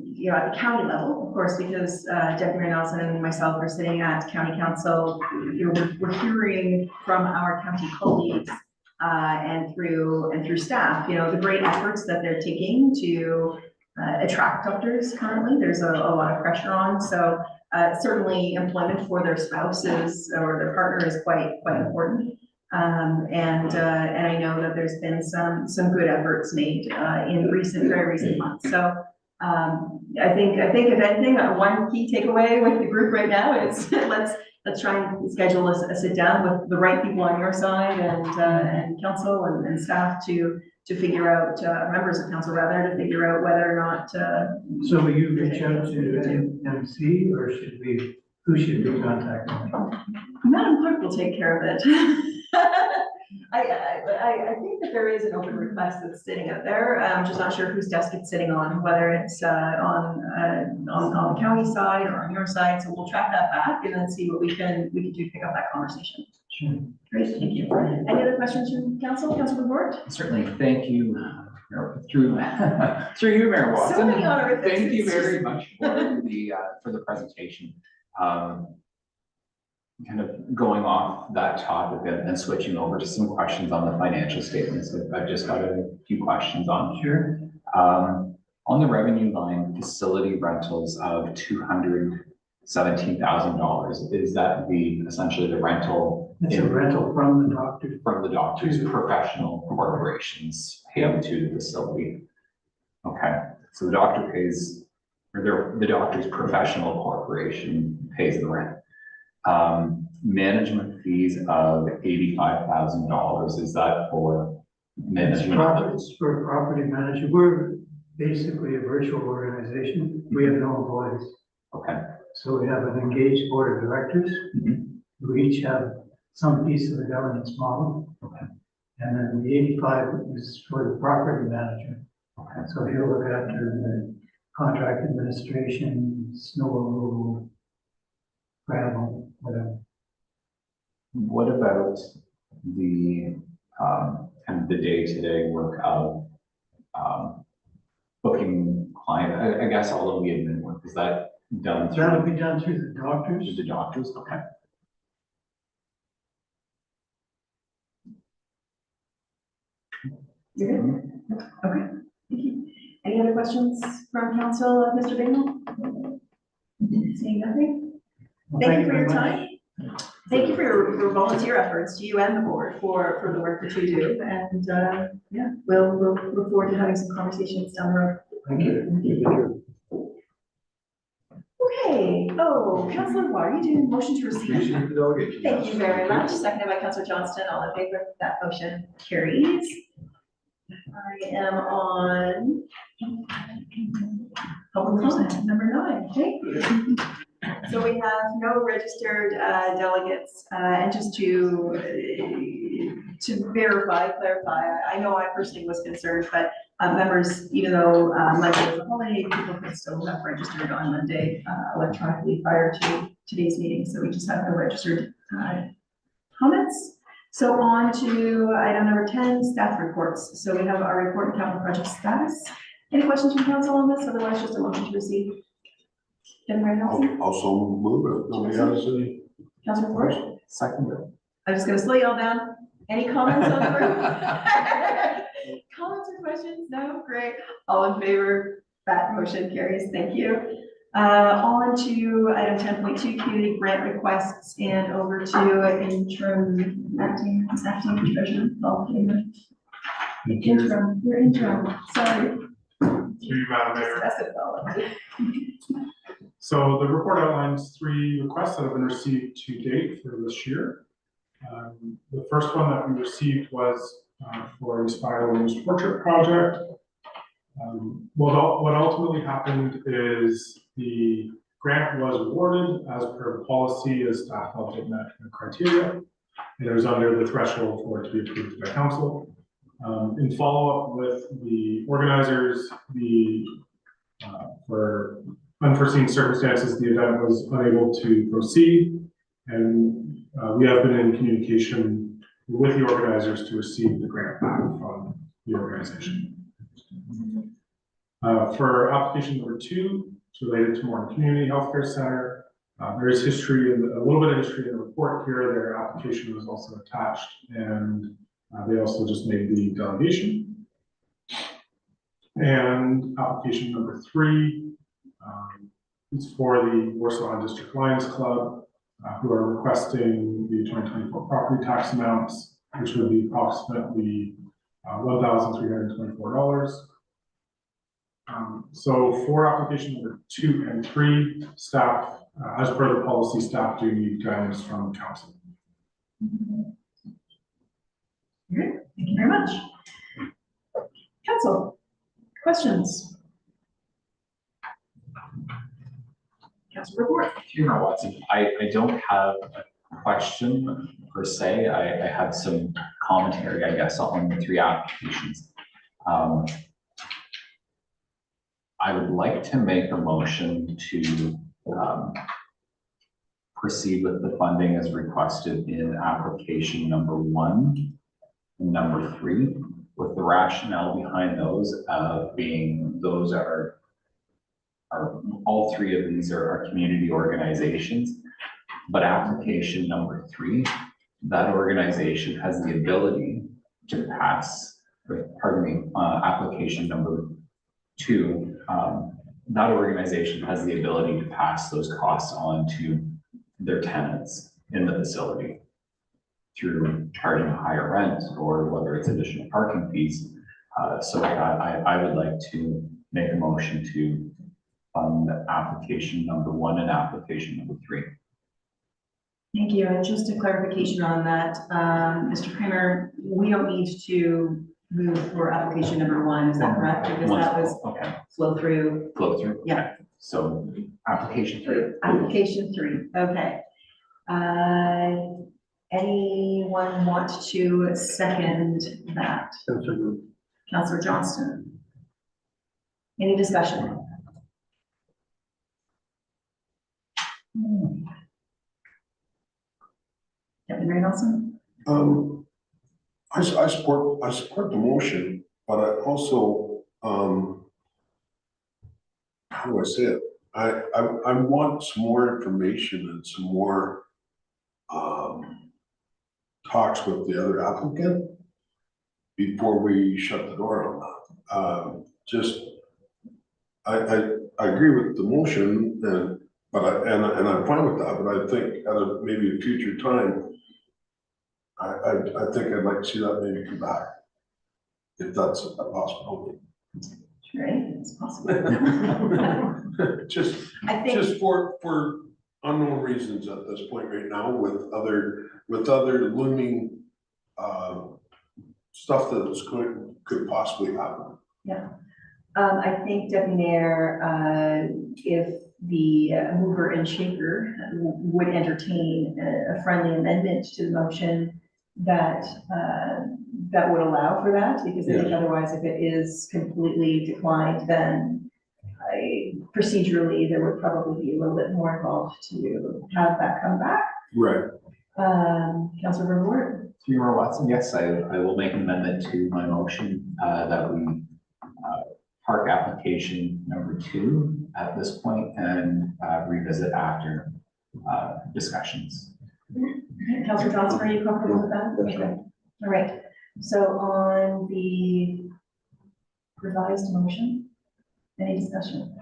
you know, at the county level, of course, because Deputy Mayor Nelson and myself are sitting at county council, you know, we're hearing from our county colleagues and through staff, you know, the great efforts that they're taking to attract doctors currently. There's a lot of pressure on, so certainly employment for their spouses or their partner is quite important. And I know that there's been some good efforts made in very recent months. So I think if anything, one key takeaway with the group right now is let's try and schedule a sit down with the right people on your side and council and staff to figure out, members of council rather, to figure out whether or not. So will you reach out to MC, or who should we contact? Madam Clerk will take care of it. I think that there is an open request that's sitting out there. I'm just not sure whose desk it's sitting on, whether it's on the county side or on your side. So we'll track that back and then see what we can do to pick up that conversation. Sure. Great, thank you. Any other questions from council, Councilor Ward? Certainly, thank you, through you, Mayor Watson. So many honorifics. Thank you very much for the presentation. Kind of going off that topic and switching over to some questions on the financial statements. I've just got a few questions on. Sure. On the revenue line, facility rentals of $217,000, is that essentially the rental? It's a rental from the doctor. From the doctor's professional corporations paying to the facility. Okay, so the doctor pays, or the doctor's professional corporation pays the rent. Management fees of $85,000, is that for management? It's for property management. We're basically a virtual organization. We have no employees. Okay. So we have an engaged board of directors. We each have some piece of the governance model. Okay. And then the 85 is for the property manager. Okay. So he'll look after the contract administration, snow removal, gravel, whatever. What about the kind of the day-to-day work of booking client? I guess all of the admin work, is that done through? That'll be done through the doctors. Through the doctors, okay. You're good? Okay, thank you. Any other questions from council, Mr. Bingham? Seeing nothing? Thank you for your time. Thank you for your volunteer efforts, to you and the board, for the work that you do. And yeah, we'll look forward to having some conversations down the road. Thank you. Okay, Councilor Water, you do motion to receive. Thank you very much. Seconded by Councilor Johnston. All in favor, that motion carries. I am on public comment number 9. Thank you. So we have no registered delegates, and just to clarify, I know I personally was concerned, but members, even though Monday is a holiday, people can still have registered on Monday electronically prior to today's meeting. So we just have no registered comments. So on to item number 10, staff reports. So we have our report on capital project status. Any questions from council on this? Otherwise, just a motion to receive. Also move it. Nobody has any. Councilor Ward? Second. I'm just gonna slow y'all down. Any comments on the group? Comments or questions? No? Great. All in favor? That motion carries. Thank you. On to item 10.2, community grant requests, and over to interim acting treasurer. Interim, you're interim, sorry. To you, Madam Mayor. That's it, though. So the report outlines 3 requests that have been received to date for this year. The first one that we received was for a Inspire Women's Portrait Project. What ultimately happened is the grant was awarded as per policy, as staff felt it met the criteria. And it was under the threshold for it to be approved by council. In follow-up with the organizers, for unforeseen circumstances, the event was unable to proceed. And we have been in communication with the organizers to receive the grant back from the organization. For application number 2, it's related to Morton Community Healthcare Center. There is history, a little bit of history in the report here. Their application was also attached, and they also just made the delegation. And application number 3 is for the Warsaw District Lions Club, who are requesting the 2024 property tax amounts, which would be approximately $1,324. So for application number 2 and 3, staff, as per the policy, staff do need guidance from council. Great, thank you very much. Council, questions? Council report. Humor, Watson, I don't have a question per se. I have some commentary, I guess, on the 3 applications. I would like to make a motion to proceed with the funding as requested in application number 1 and number 3, with the rationale behind those being those are all 3 of these are community organizations, but application number 3, that organization has the ability to pass, application number 2, that organization has the ability to pass those costs on to their tenants in the facility through charging a higher rent or whether it's additional parking fees. So I would like to make a motion to fund application number 1 and application number 3. Thank you, and just a clarification on that, Mr. Kramer, we don't need to move for application number 1, is that correct? Because that was Okay. flow through. Flow through? Yeah. Okay. So application 3. Application 3, okay. Anyone want to second that? Councillor Johnston? Any discussion? Deputy Mayor Nelson? I support the motion, but I also, how do I say it? I want some more information and some more, talks with the other applicant before we shut the door on that. I agree with the motion and, and I'm fine with that, but I think at maybe a future time, I think I'd like to see that maybe come back, if that's a possibility. Right, it's possible. Just for unknown reasons at this point right now, with other looming stuff that could possibly happen. Yeah, I think Deputy Mayor, if the mover and shaker would entertain a friendly amendment to the motion that would allow for that, because I think otherwise, if it is completely declined, then procedurally, there would probably be a little bit more involved to have that come back. Right. Councilor Ward. Humor, Watson, yes, I will make an amendment to my motion that we park application number 2 at this point and revisit after discussions. Councilor Johnson, are you comfortable with that? That's Okay. All right, so on the revised motion, any discussion?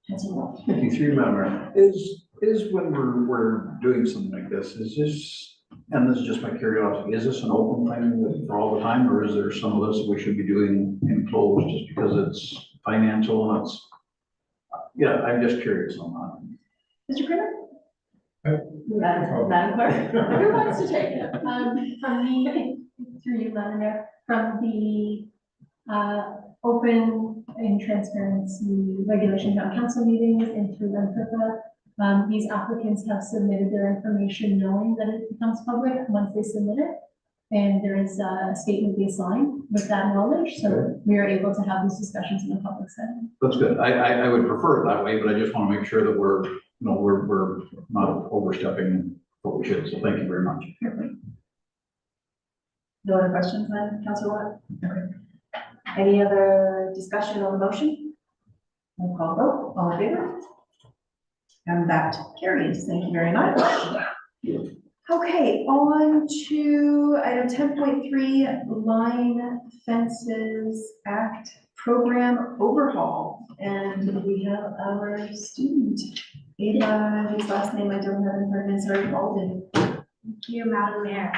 Councilor Ward. Thank you, through member. Is when we're doing something like this, is this, and this is just my curiosity, is this an open thing for all the time, or is there some of this we should be doing enclosed just because it's financial and it's, yeah, I'm just curious on that. Mr. Kramer? Madam Clerk, who wants to take it? From the, through you, Madam Mayor, from the open in transparency regulations on council meetings and through them. These applicants have submitted their information knowing that it becomes public once they submit it. And there is a statement they sign with that knowledge, so we are able to have these discussions in a public setting. That's good. I would prefer it that way, but I just want to make sure that we're, you know, we're not overstepping what we should. So thank you very much. No other questions then, Councilor Watt? Okay. Any other discussion on the motion? We'll call vote, all in favor? And that carries, thank you very much. Okay, on to item 10.3, Line Fences Act Program Overhaul. And we have our student, Ava, whose last name I don't have in front of me, sorry, Alden. Thank you, Madam Mayor.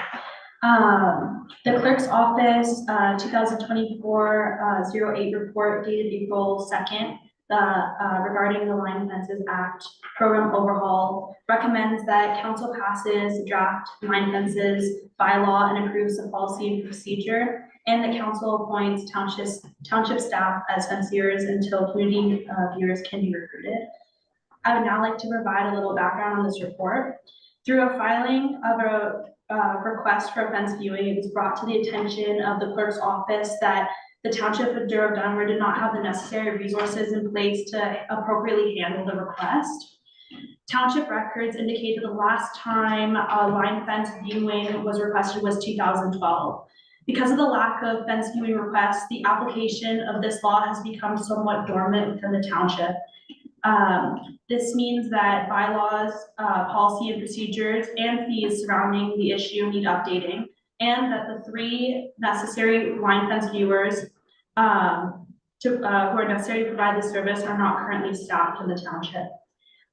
The clerk's office, 2024 08 report dated April 2nd, regarding the Line Fences Act program overhaul recommends that council passes draft line fences bylaw and approves the policy and procedure, and the council appoints township staff as fenciers until community viewers can be recruited. I would now like to provide a little background on this report. Through a filing of a request for fence viewing, it was brought to the attention of the clerk's office that the Township of Douro-Dummer did not have the necessary resources in place to appropriately handle the request. Township records indicated the last time a line fence viewing was requested was 2012. Because of the lack of fence viewing requests, the application of this law has become somewhat dormant within the township. This means that bylaws, policy and procedures, and fees surrounding the issue need updating, and that the 3 necessary line fence viewers who are necessary to provide the service are not currently staffed in the township.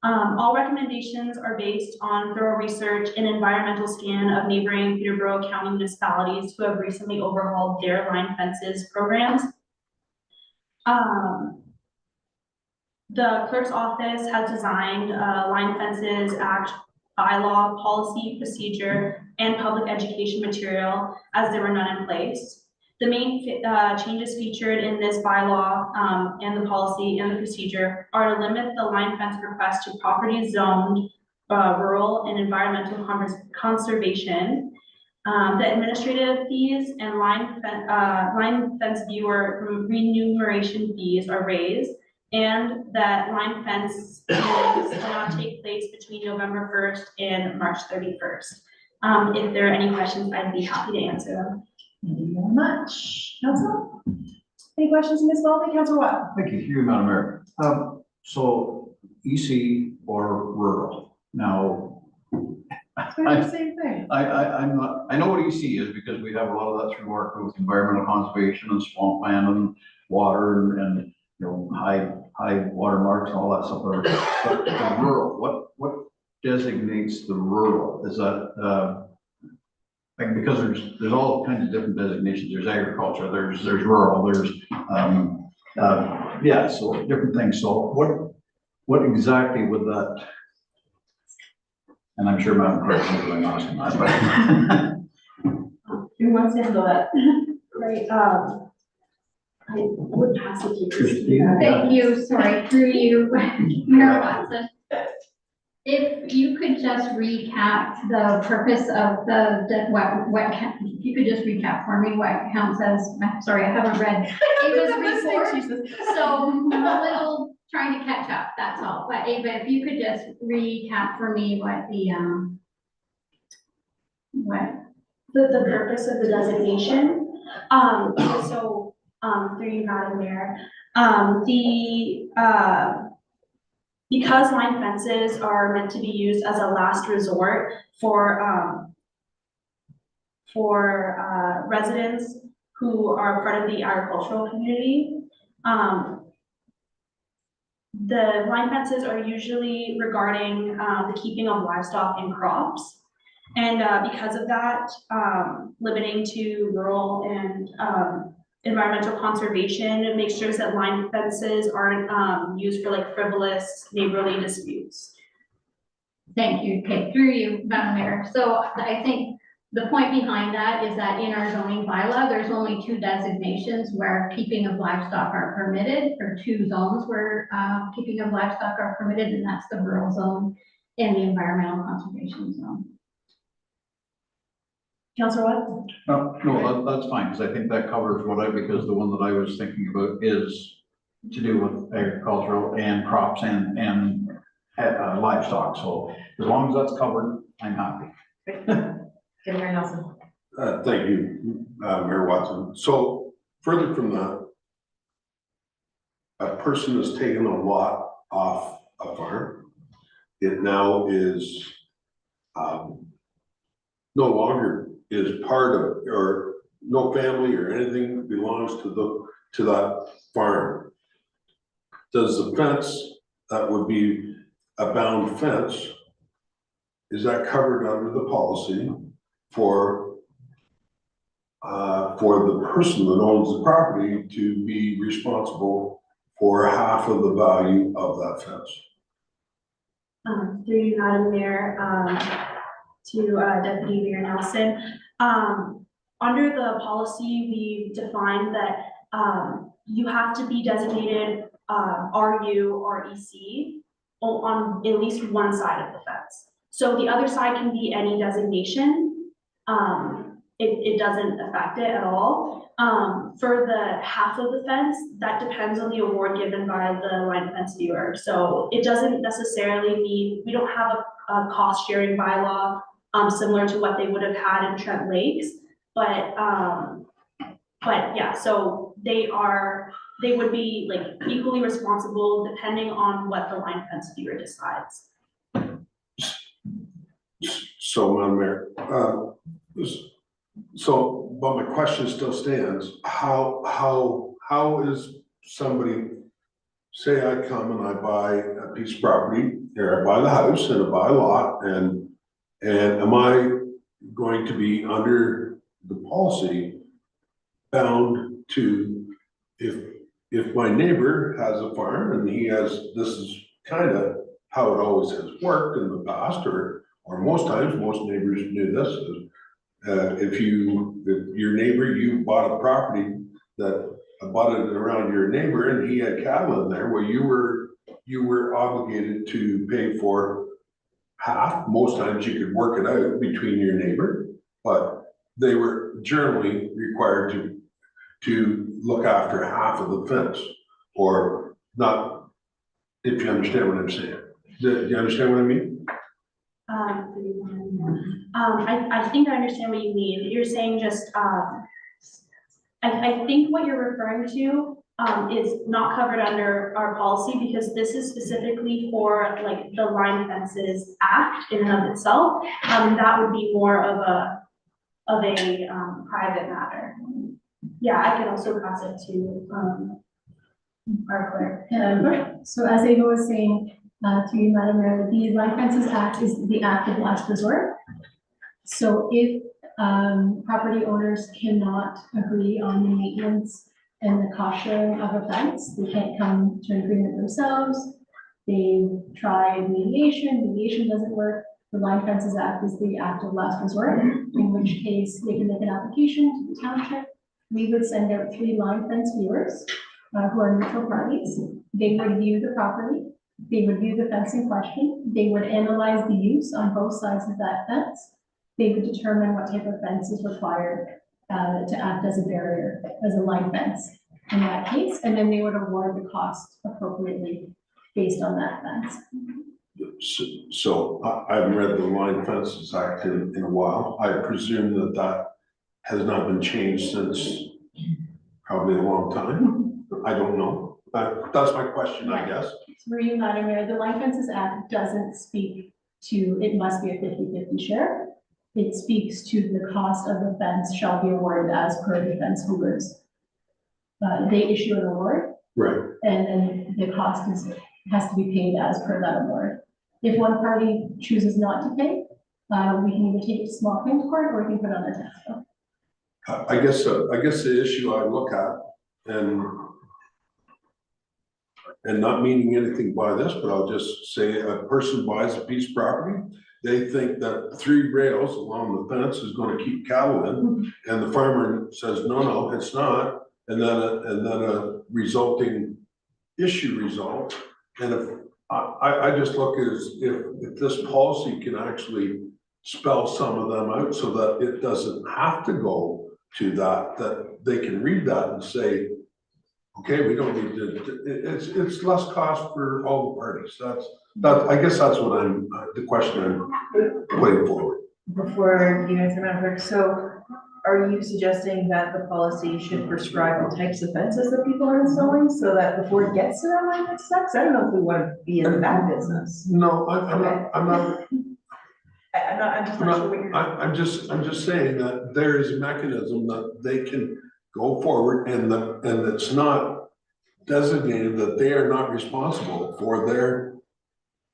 All recommendations are based on thorough research and environmental scan of neighboring Peterborough County municipalities who have recently overhauled their line fences programs. The clerk's office has designed Line Fences Act bylaw, policy, procedure, and public education material as there were none in place. The main changes featured in this bylaw and the policy and the procedure are to limit the line fence request to properties zoned rural and environmental conservation. The administrative fees and line fence viewer remuneration fees are raised, and that line fence will not take place between November 1st and March 31st. If there are any questions, I'd be happy to answer them. Thank you very much. Council? Any questions, Ms. Baldy? Councilor Watt? Thank you, Madam Mayor. So EC or rural? Now, It's the same thing. I'm not, I know what EC is because we have a lot of that through work with environmental conservation and swampland and water and you know, high water marks and all that stuff. But the rural, what designates the rural? Is that, like, because there's all kinds of different designations. There's agriculture, there's rural, there's, yeah, so different things. So what exactly would that, and I'm sure Madam Clerk is going to ask him that, but. Who wants to handle that? Right, I would pass it to Christine. Thank you, sorry, through you, Mayor Watson. If you could just recap the purpose of what if you could just recap for me what counts as, sorry, I haven't read Ava's report, so I'm a little trying to catch up, that's all. But Ava, if you could just recap for me what the purpose of the designation. Through you, Madam Mayor, because line fences are meant to be used as a last resort for residents who are part of the agricultural community. The line fences are usually regarding the keeping of livestock and crops. And because of that, limiting to rural and environmental conservation, it makes sure that line fences aren't used for like frivolous neighborly disputes. Thank you. Okay, through you, Madam Mayor. So I think The point behind that is that in our zoning bylaw, there's only 2 designations where keeping of livestock are permitted, or 2 zones where keeping of livestock are permitted, and that's the rural zone and the environmental conservation zone. Councilor Watt? No, that's fine, because I think that covers because the one that I was thinking about is to do with agricultural and crops and livestock, so as long as that's covered, I'm happy. Deputy Mayor Nelson. Thank you, Mayor Watson. So further from that, a person has taken a lot off a farm. It now is no longer is part of, or no family or anything belongs to that farm. Does the fence, that would be a bound fence, is that covered under the policy for the person that owns the property to be responsible for half of the value of that fence? Through you, Madam Mayor, to Deputy Mayor Nelson. Under the policy, we defined that you have to be designated RU or EC on at least one side of the fence. So the other side can be any designation. It doesn't affect it at all. For the half of the fence, that depends on the award given by the line fence viewer. So it doesn't necessarily mean, we don't have a cost sharing bylaw similar to what they would have had in Trent Lakes. But yeah, so they would be like equally responsible depending on what the line fence viewer decides. So, Madam Mayor, but my question still stands. How is somebody, say I come and I buy a piece of property, or I buy the house and I buy a lot, and am I going to be under the policy bound to, if my neighbor has a farm and he has, this is kind of how it always has worked in the past, or most times, most neighbors do this, if your neighbor, you bought a property that bought it around your neighbor and he had cattle in there, well, you were obligated to pay for half. Most times you could work it out between your neighbor, but they were generally required to look after half of the fence, or not, if you understand what I'm saying. Do you understand what I mean? I think I understand what you mean. You're saying just, I think what you're referring to is not covered under our policy, because this is specifically for like the Line Fences Act in and of itself. That would be more of a private matter. Yeah, I can also pass it to our clerk. So as Ava was saying, to you, Madam Mayor, the Line Fences Act is the act of last resort. So if property owners cannot agree on the maintenance and the cost sharing of a fence, they can't come to an agreement themselves. They try mediation doesn't work. The Line Fences Act is the act of last resort, in which case they can make an application to the township. We would send out 3 line fence viewers who are neutral parties. They would view the property. They would view the fence in question. They would analyze the use on both sides of that fence. They would determine what type of fence is required to act as a barrier, as a line fence in that case, and then they would award the cost appropriately based on that fence. So I haven't read the Line Fences Act in a while. I presume that has not been changed since probably a long time. I don't know. That's my question, I guess. Through you, Madam Mayor, the Line Fences Act doesn't speak to, it must be a 50-50 share. It speaks to the cost of the fence shall be awarded as per the fence viewers. They issue an award. Right. And then the cost has to be paid as per that award. If one party chooses not to pay, we can either take it to small claims court or we can put it on their tax bill. I guess the issue I look at, and not meaning anything by this, but I'll just say a person buys a piece of property they think that 3 rails along the fence is gonna keep cattle in, and the farmer says, no, it's not, and then a resulting issue results. And if, I just look as if this policy can actually spell some of them out so that it doesn't have to go to that they can read that and say, okay, we don't need to, it's less cost for all the parties. I guess that's what the question I'm putting forward. Before you answer, Madam Clerk, so are you suggesting that the policy should prescribe the types of fences that people are installing so that before it gets to that line, it sucks? I don't know if we want to be in that business. No, I'm not, I'm just not sure what you're. I'm just saying that there is a mechanism that they can go forward and it's not designated that they are not responsible for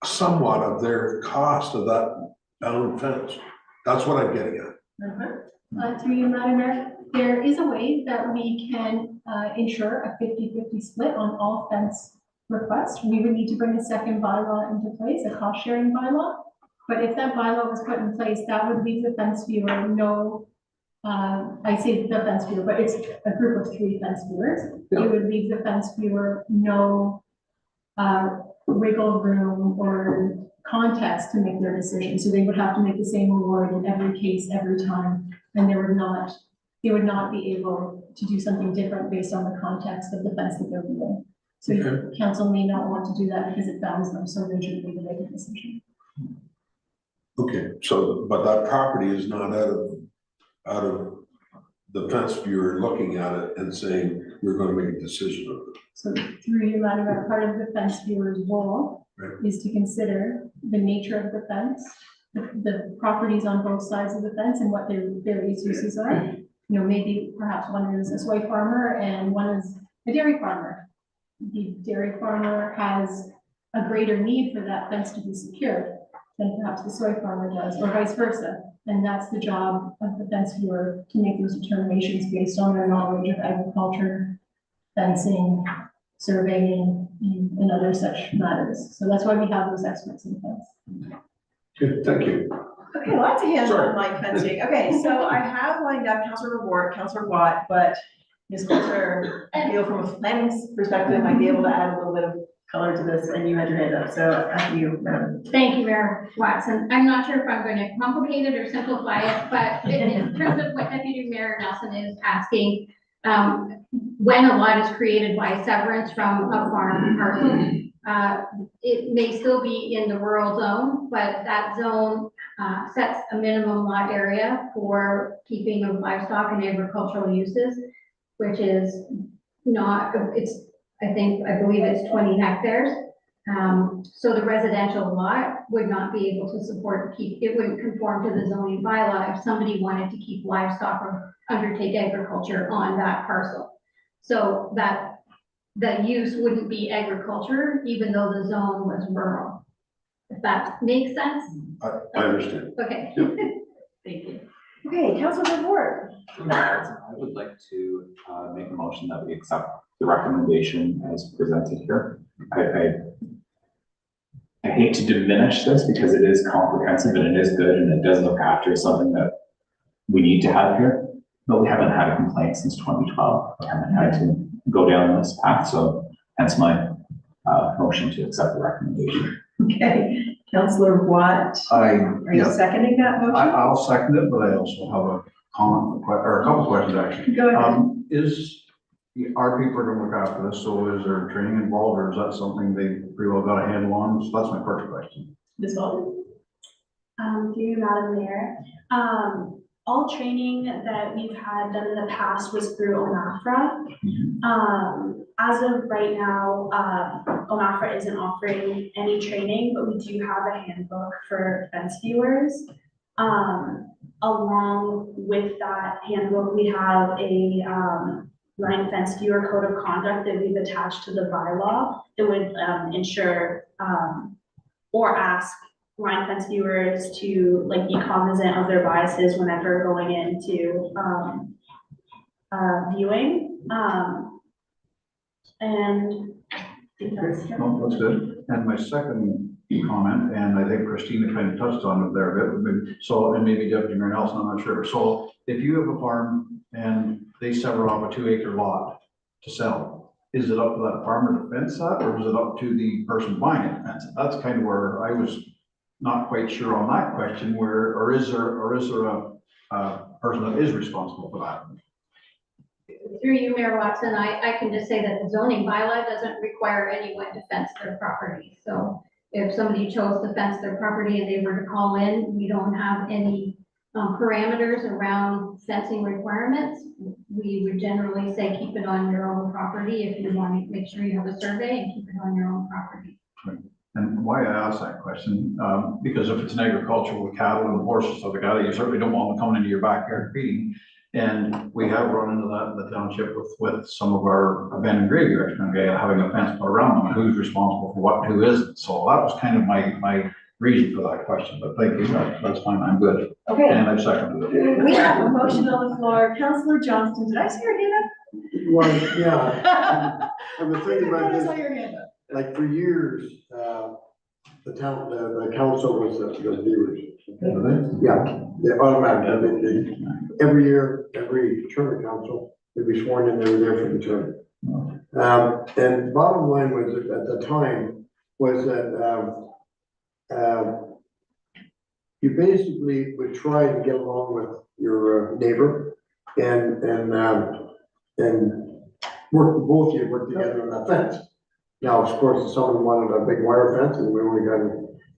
somewhat of their cost of that bound fence. That's what I'm getting at. Through you, Madam Mayor, there is a way that we can ensure a 50-50 split on all fence requests. We would need to bring a second bylaw into place, a cost sharing bylaw. But if that bylaw was put in place, that would leave the fence viewer no, I say the fence viewer, but it's a group of 3 fence viewers. Yeah. It would leave the fence viewer no wiggle room or context to make their decision. So they would have to make the same award in every case, every time. And they would not be able to do something different based on the context of the fence that they're viewing. So Okay. council may not want to do that because it bounds them so rigidly to make a decision. Okay, so, but that property is not out of the fence viewer looking at it and saying, we're gonna make a decision on it. So through you, Madam Mayor, part of the fence viewer's role Right. is to consider the nature of the fence, the properties on both sides of the fence and what their various uses are. You know, maybe perhaps one is a soy farmer and one is a dairy farmer. The dairy farmer has a greater need for that fence to be secured than perhaps the soy farmer does, or vice versa. And that's the job of the fence viewer, to make those determinations based on their knowledge of agriculture, fencing, surveying, and other such matters. So that's why we have those experts in fence. Good, thank you. Okay, lots of hands Sorry. on like fencing. Okay, so I have lined up Councilor Ward, Councilor Watt, but Ms. Coulter, I feel from a planning perspective, might be able to add a little bit of color to this, and you had your hand up, so after you, Madam. Thank you, Mayor Watson. I'm not sure if I'm going to complicate it or simplify it, but in terms of what Deputy Mayor Nelson is asking, when a lot is created by severance from a farm parcel, it may still be in the rural zone, but that zone sets a minimum lot area for keeping of livestock and agricultural uses, which is not, I believe it's 20 hectares. So the residential lot would not be able to support, it wouldn't conform to the zoning bylaw if somebody wanted to keep livestock or undertake agriculture on that parcel. So that the use wouldn't be agriculture, even though the zone was rural. If that makes sense? I understand. Okay. Thank you. Okay, Councilor Ward. I would like to make a motion that we accept the recommendation as presented here. I hate to diminish this because it is comprehensive and it is good and it does look after something that we need to have here, but we haven't had a complaint since 2012. We haven't had to go down this path, so hence my motion to accept the recommendation. Okay, Councilor Watt, are you seconding that motion? I'll second it, but I also have a comment, or a couple questions actually. Go ahead. Are people going to look after this? So is there training involved, or is that something they pretty well got a handle on? So that's my first question. Ms. Walton? Through you, Madam Mayor. All training that we've had done in the past was through ONAFRA. As of right now, ONAFRA isn't offering any training, but we do have a handbook for fence viewers. Along with that handbook, we have a line fence viewer code of conduct that we've attached to the bylaw that would ensure or ask line fence viewers to be cognizant of their biases whenever going into viewing. And I think that's No, that's good. And my second comment, and I think Christina kind of touched on it there a bit, maybe, so, and maybe Deputy Mayor Nelson, I'm not sure. So if you have a farm and they sever off a 2-acre lot to sell, is it up to that farmer to fence that, or is it up to the person buying it to fence it? That's kind of where I was not quite sure on that question, or is there a person that is responsible for that? Through you, Mayor Watson, I can just say that the zoning bylaw doesn't require anyone to fence their property. So if somebody chose to fence their property and they were to call in, we don't have any parameters around fencing requirements. We would generally say keep it on your own property if you want to make sure you have a survey and keep it on your own property. And why I asked that question, because if it's an agricultural with cattle and horses, stuff like that, you certainly don't want them coming into your backyard feeding. And we have run into that in the township with some of our abandoned graveyards, having a fence put around them, who's responsible for what, who isn't. So that was kind of my reason for that question, but thank you, that's fine, I'm good. Okay, And I've seconded it. we have a motion on the floor. Councillor Johnston, did I see your hand up? Well, yeah, I was thinking about I saw this, your hand up. like for years, the council was the viewers. Yeah, they automatically, every year, every term of council, they'd be sworn in, they were there for the term. And bottom line was, at the time, was that, you basically would try to get along with your neighbor and work, both of you work together on that fence. Now, of course, if someone wanted a big wire fence and we only got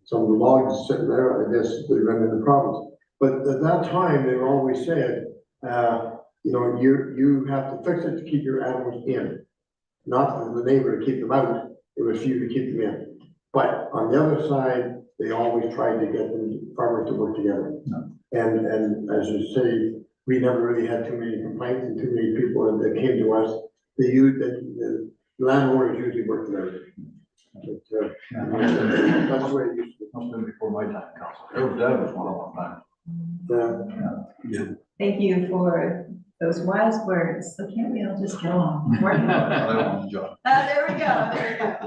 some logs sitting there, I guess they run into problems. But at that time, they always said, you know, you have to fix it to keep your animals in, not the neighbor to keep them out. It was you to keep them in. But on the other side, they always tried to get the farmers to work together. And as you say, we never really had too many complaints and too many people that came to us. The landowners usually work together. But, that's the way it used to be. Must have been before my time, council. Her dad was one of them. Thank you for those wise words. So can't we all just get along? I want the job. There we go.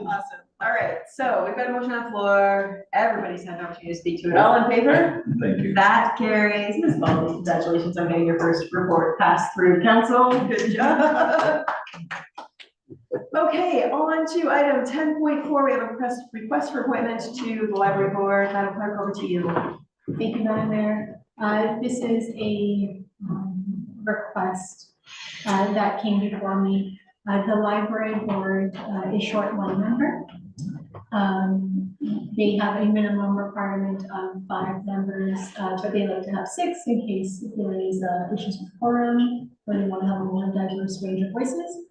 Awesome. All right, so we've got a motion on the floor. Everybody's had an opportunity to speak to it. All in favor? Thank you. That carries. Ms. Baldwin, congratulations on getting your first report passed through council. Good job. Okay, on to item 10.4. We have a request for appointment to the library board. Madam Clerk, over to you. Thank you, Madam Mayor. This is a request that came before me. The library board is short one member. They have a minimum requirement of 5 members, but they like to have 6 in case there is issues with quorum, or they want to have a more diverse range of voices.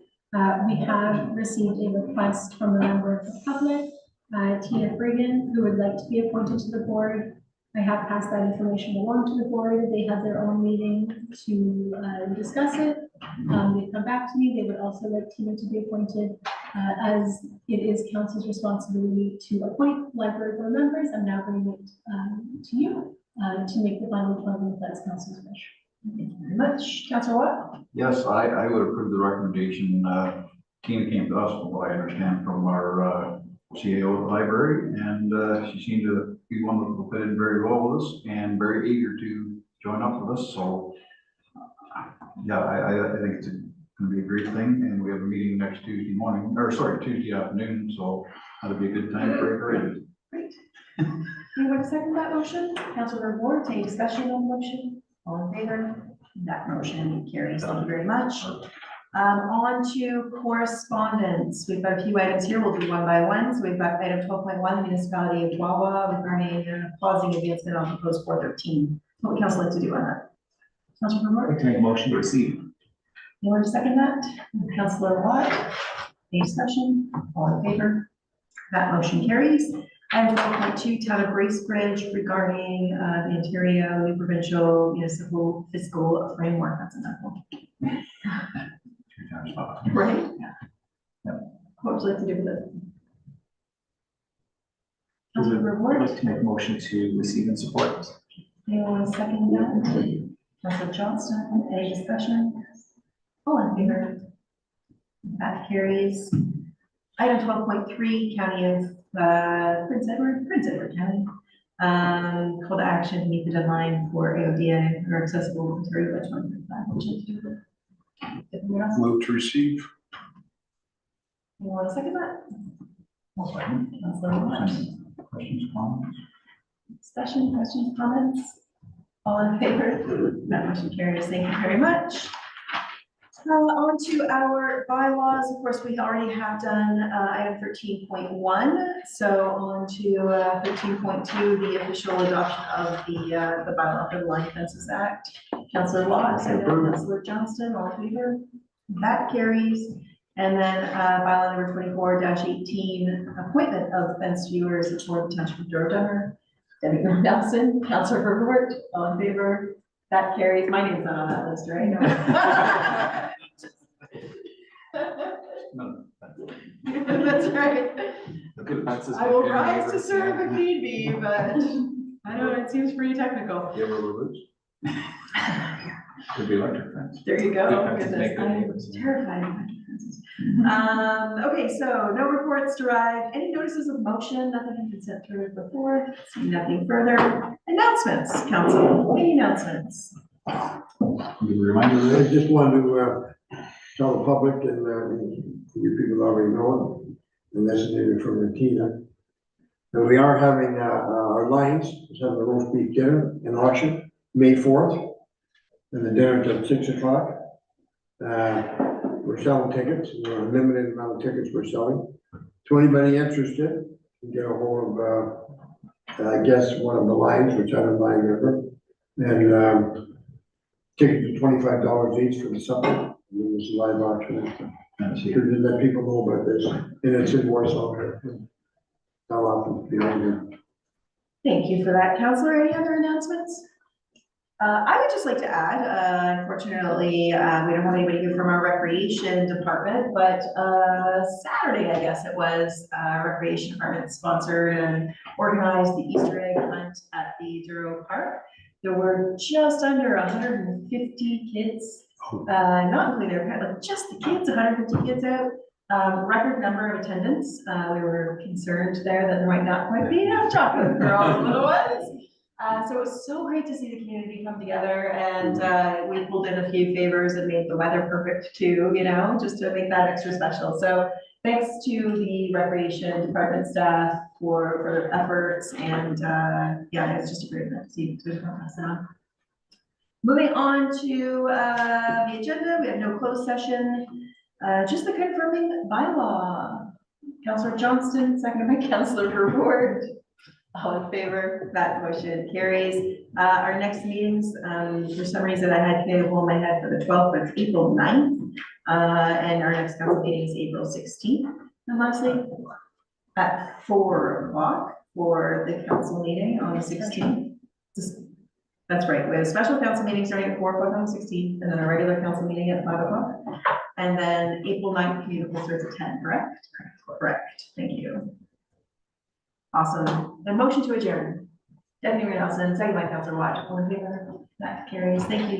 We have received a request from a member of the public, Tina Friggin, who would like to be appointed to the board. I have passed that information along to the board. They have their own meeting to discuss it. They come back to me. They would also like Tina to be appointed, as it is council's responsibility to appoint library board members. I'm now bringing it to you to make the final appointment if that's council's wish. Thank you very much. Councilor Watt? Yes, I would approve the recommendation. Tina came to us, from what I understand, from our CEO of the library, and she seemed to be one that will fit in very well with us and very eager to join up with us. So, yeah, I think it's going to be a great thing, and we have a meeting next Tuesday morning, or sorry, Tuesday afternoon. So that'll be a good time to break her in. Great. Anyone to second that motion? Councilor Ward, any discussion on the motion? All in favor? That motion carries. Thank you very much. On to correspondence. We've got a few items here. We'll do one by one. So we've got item 12.1, the municipality of Wawa regarding pausing advancement on proposed 413. What would council like to do on that? Councilor I'd like to make a motion to receive. Anyone to second that? Councilor Watt? Any discussion? All in favor? That motion carries. Item 12.2, Town of Bracebridge regarding the Ontario New Provincial Municipal Fiscal Framework. That's a mouthful. 2 times 5. Right? Yep. What would you like to do with it? I'd Councilor Ward? like to make a motion to receive and support. Anyone want to second that? Councilor Johnston, any discussion? All in favor? That carries. Item 12.3, County of Prince Edward County. Call to action to meet the deadline for AODA or accessible material by 2025. Anyone else? Move to receive. You want to second that? Councilor Watt. Questions, comments? Discussion, questions, comments? All in favor? That motion carries. Thank you very much. On to our bylaws. Of course, we already have done item 13.1. So on to 13.2, the official adoption of the bylaw for the Line Fences Act. Councilor Watt, second, Councilor Johnston, all in favor? That carries. And then bylaw number 24-18, appointment of fence viewers for the Township of Douro-Dummer. Debbie Nelson, Councilor Herbert, all in favor? That carries. My name's not on that list, right? No. That's right. The good fences. I will rise to serve if need be, but I know it seems pretty technical. You ever roots? Could be electric fence. There you go. Good fences Goodness, make good I'm neighbors. terrified of electric fences. Okay, so no reports derived. Any notices of motion? Nothing has been sent through before. See nothing further. Announcements, council. Any announcements? You remind I just wanted to tell the public and you people already know it, and this is maybe from Tina. And we are having our Lions, is having a roast beef dinner and auction, May 4th. And the dinner's at 6 o'clock. We're selling tickets, we're a limited amount of tickets we're selling. So anybody interested, can get a hold of, I guess, one of the Lions, which I don't mind ever. And tickets are $25 each for the supper. And there's a live auction. To let people know about this, and it's in Warsaw. How often, you know. Thank you for that, Councilor. Any other announcements? I would just like to add, unfortunately, we don't have anybody here from our recreation department, but Saturday, I guess it was, recreation department sponsored and organized the Easter egg hunt at the Douro Park. There were just under 150 kids, not including their parents, like just the kids, 150 kids out. Record number of attendance. We were concerned there that there might not quite be enough chocolate for all the little ones. So it was so great to see the community come together, and we pulled in a few favors and made the weather perfect too, you know, just to make that extra special. So thanks to the recreation department staff for their efforts, and yeah, it's just a great event to see. Moving on to the agenda, we have no closed session, just the confirming bylaw. Councilor Johnston, seconded by Councilor Verwoerd. All in favor, that motion carries. Our next meetings, for some reason I had available in my head for the 12th, but it's April 9th. And our next council meeting is April 16th. And lastly, at 4 o'clock for the council meeting on the 16th. That's right, we have a special council meeting starting at 4 o'clock on the 16th, and then a regular council meeting at 5 o'clock. And then April 9th, community starts at 10, correct? Correct, thank you. Awesome. The motion to adjourn. Deputy Mayor Nelson, second by Councilor Watt. All in favor? That carries. Thank you.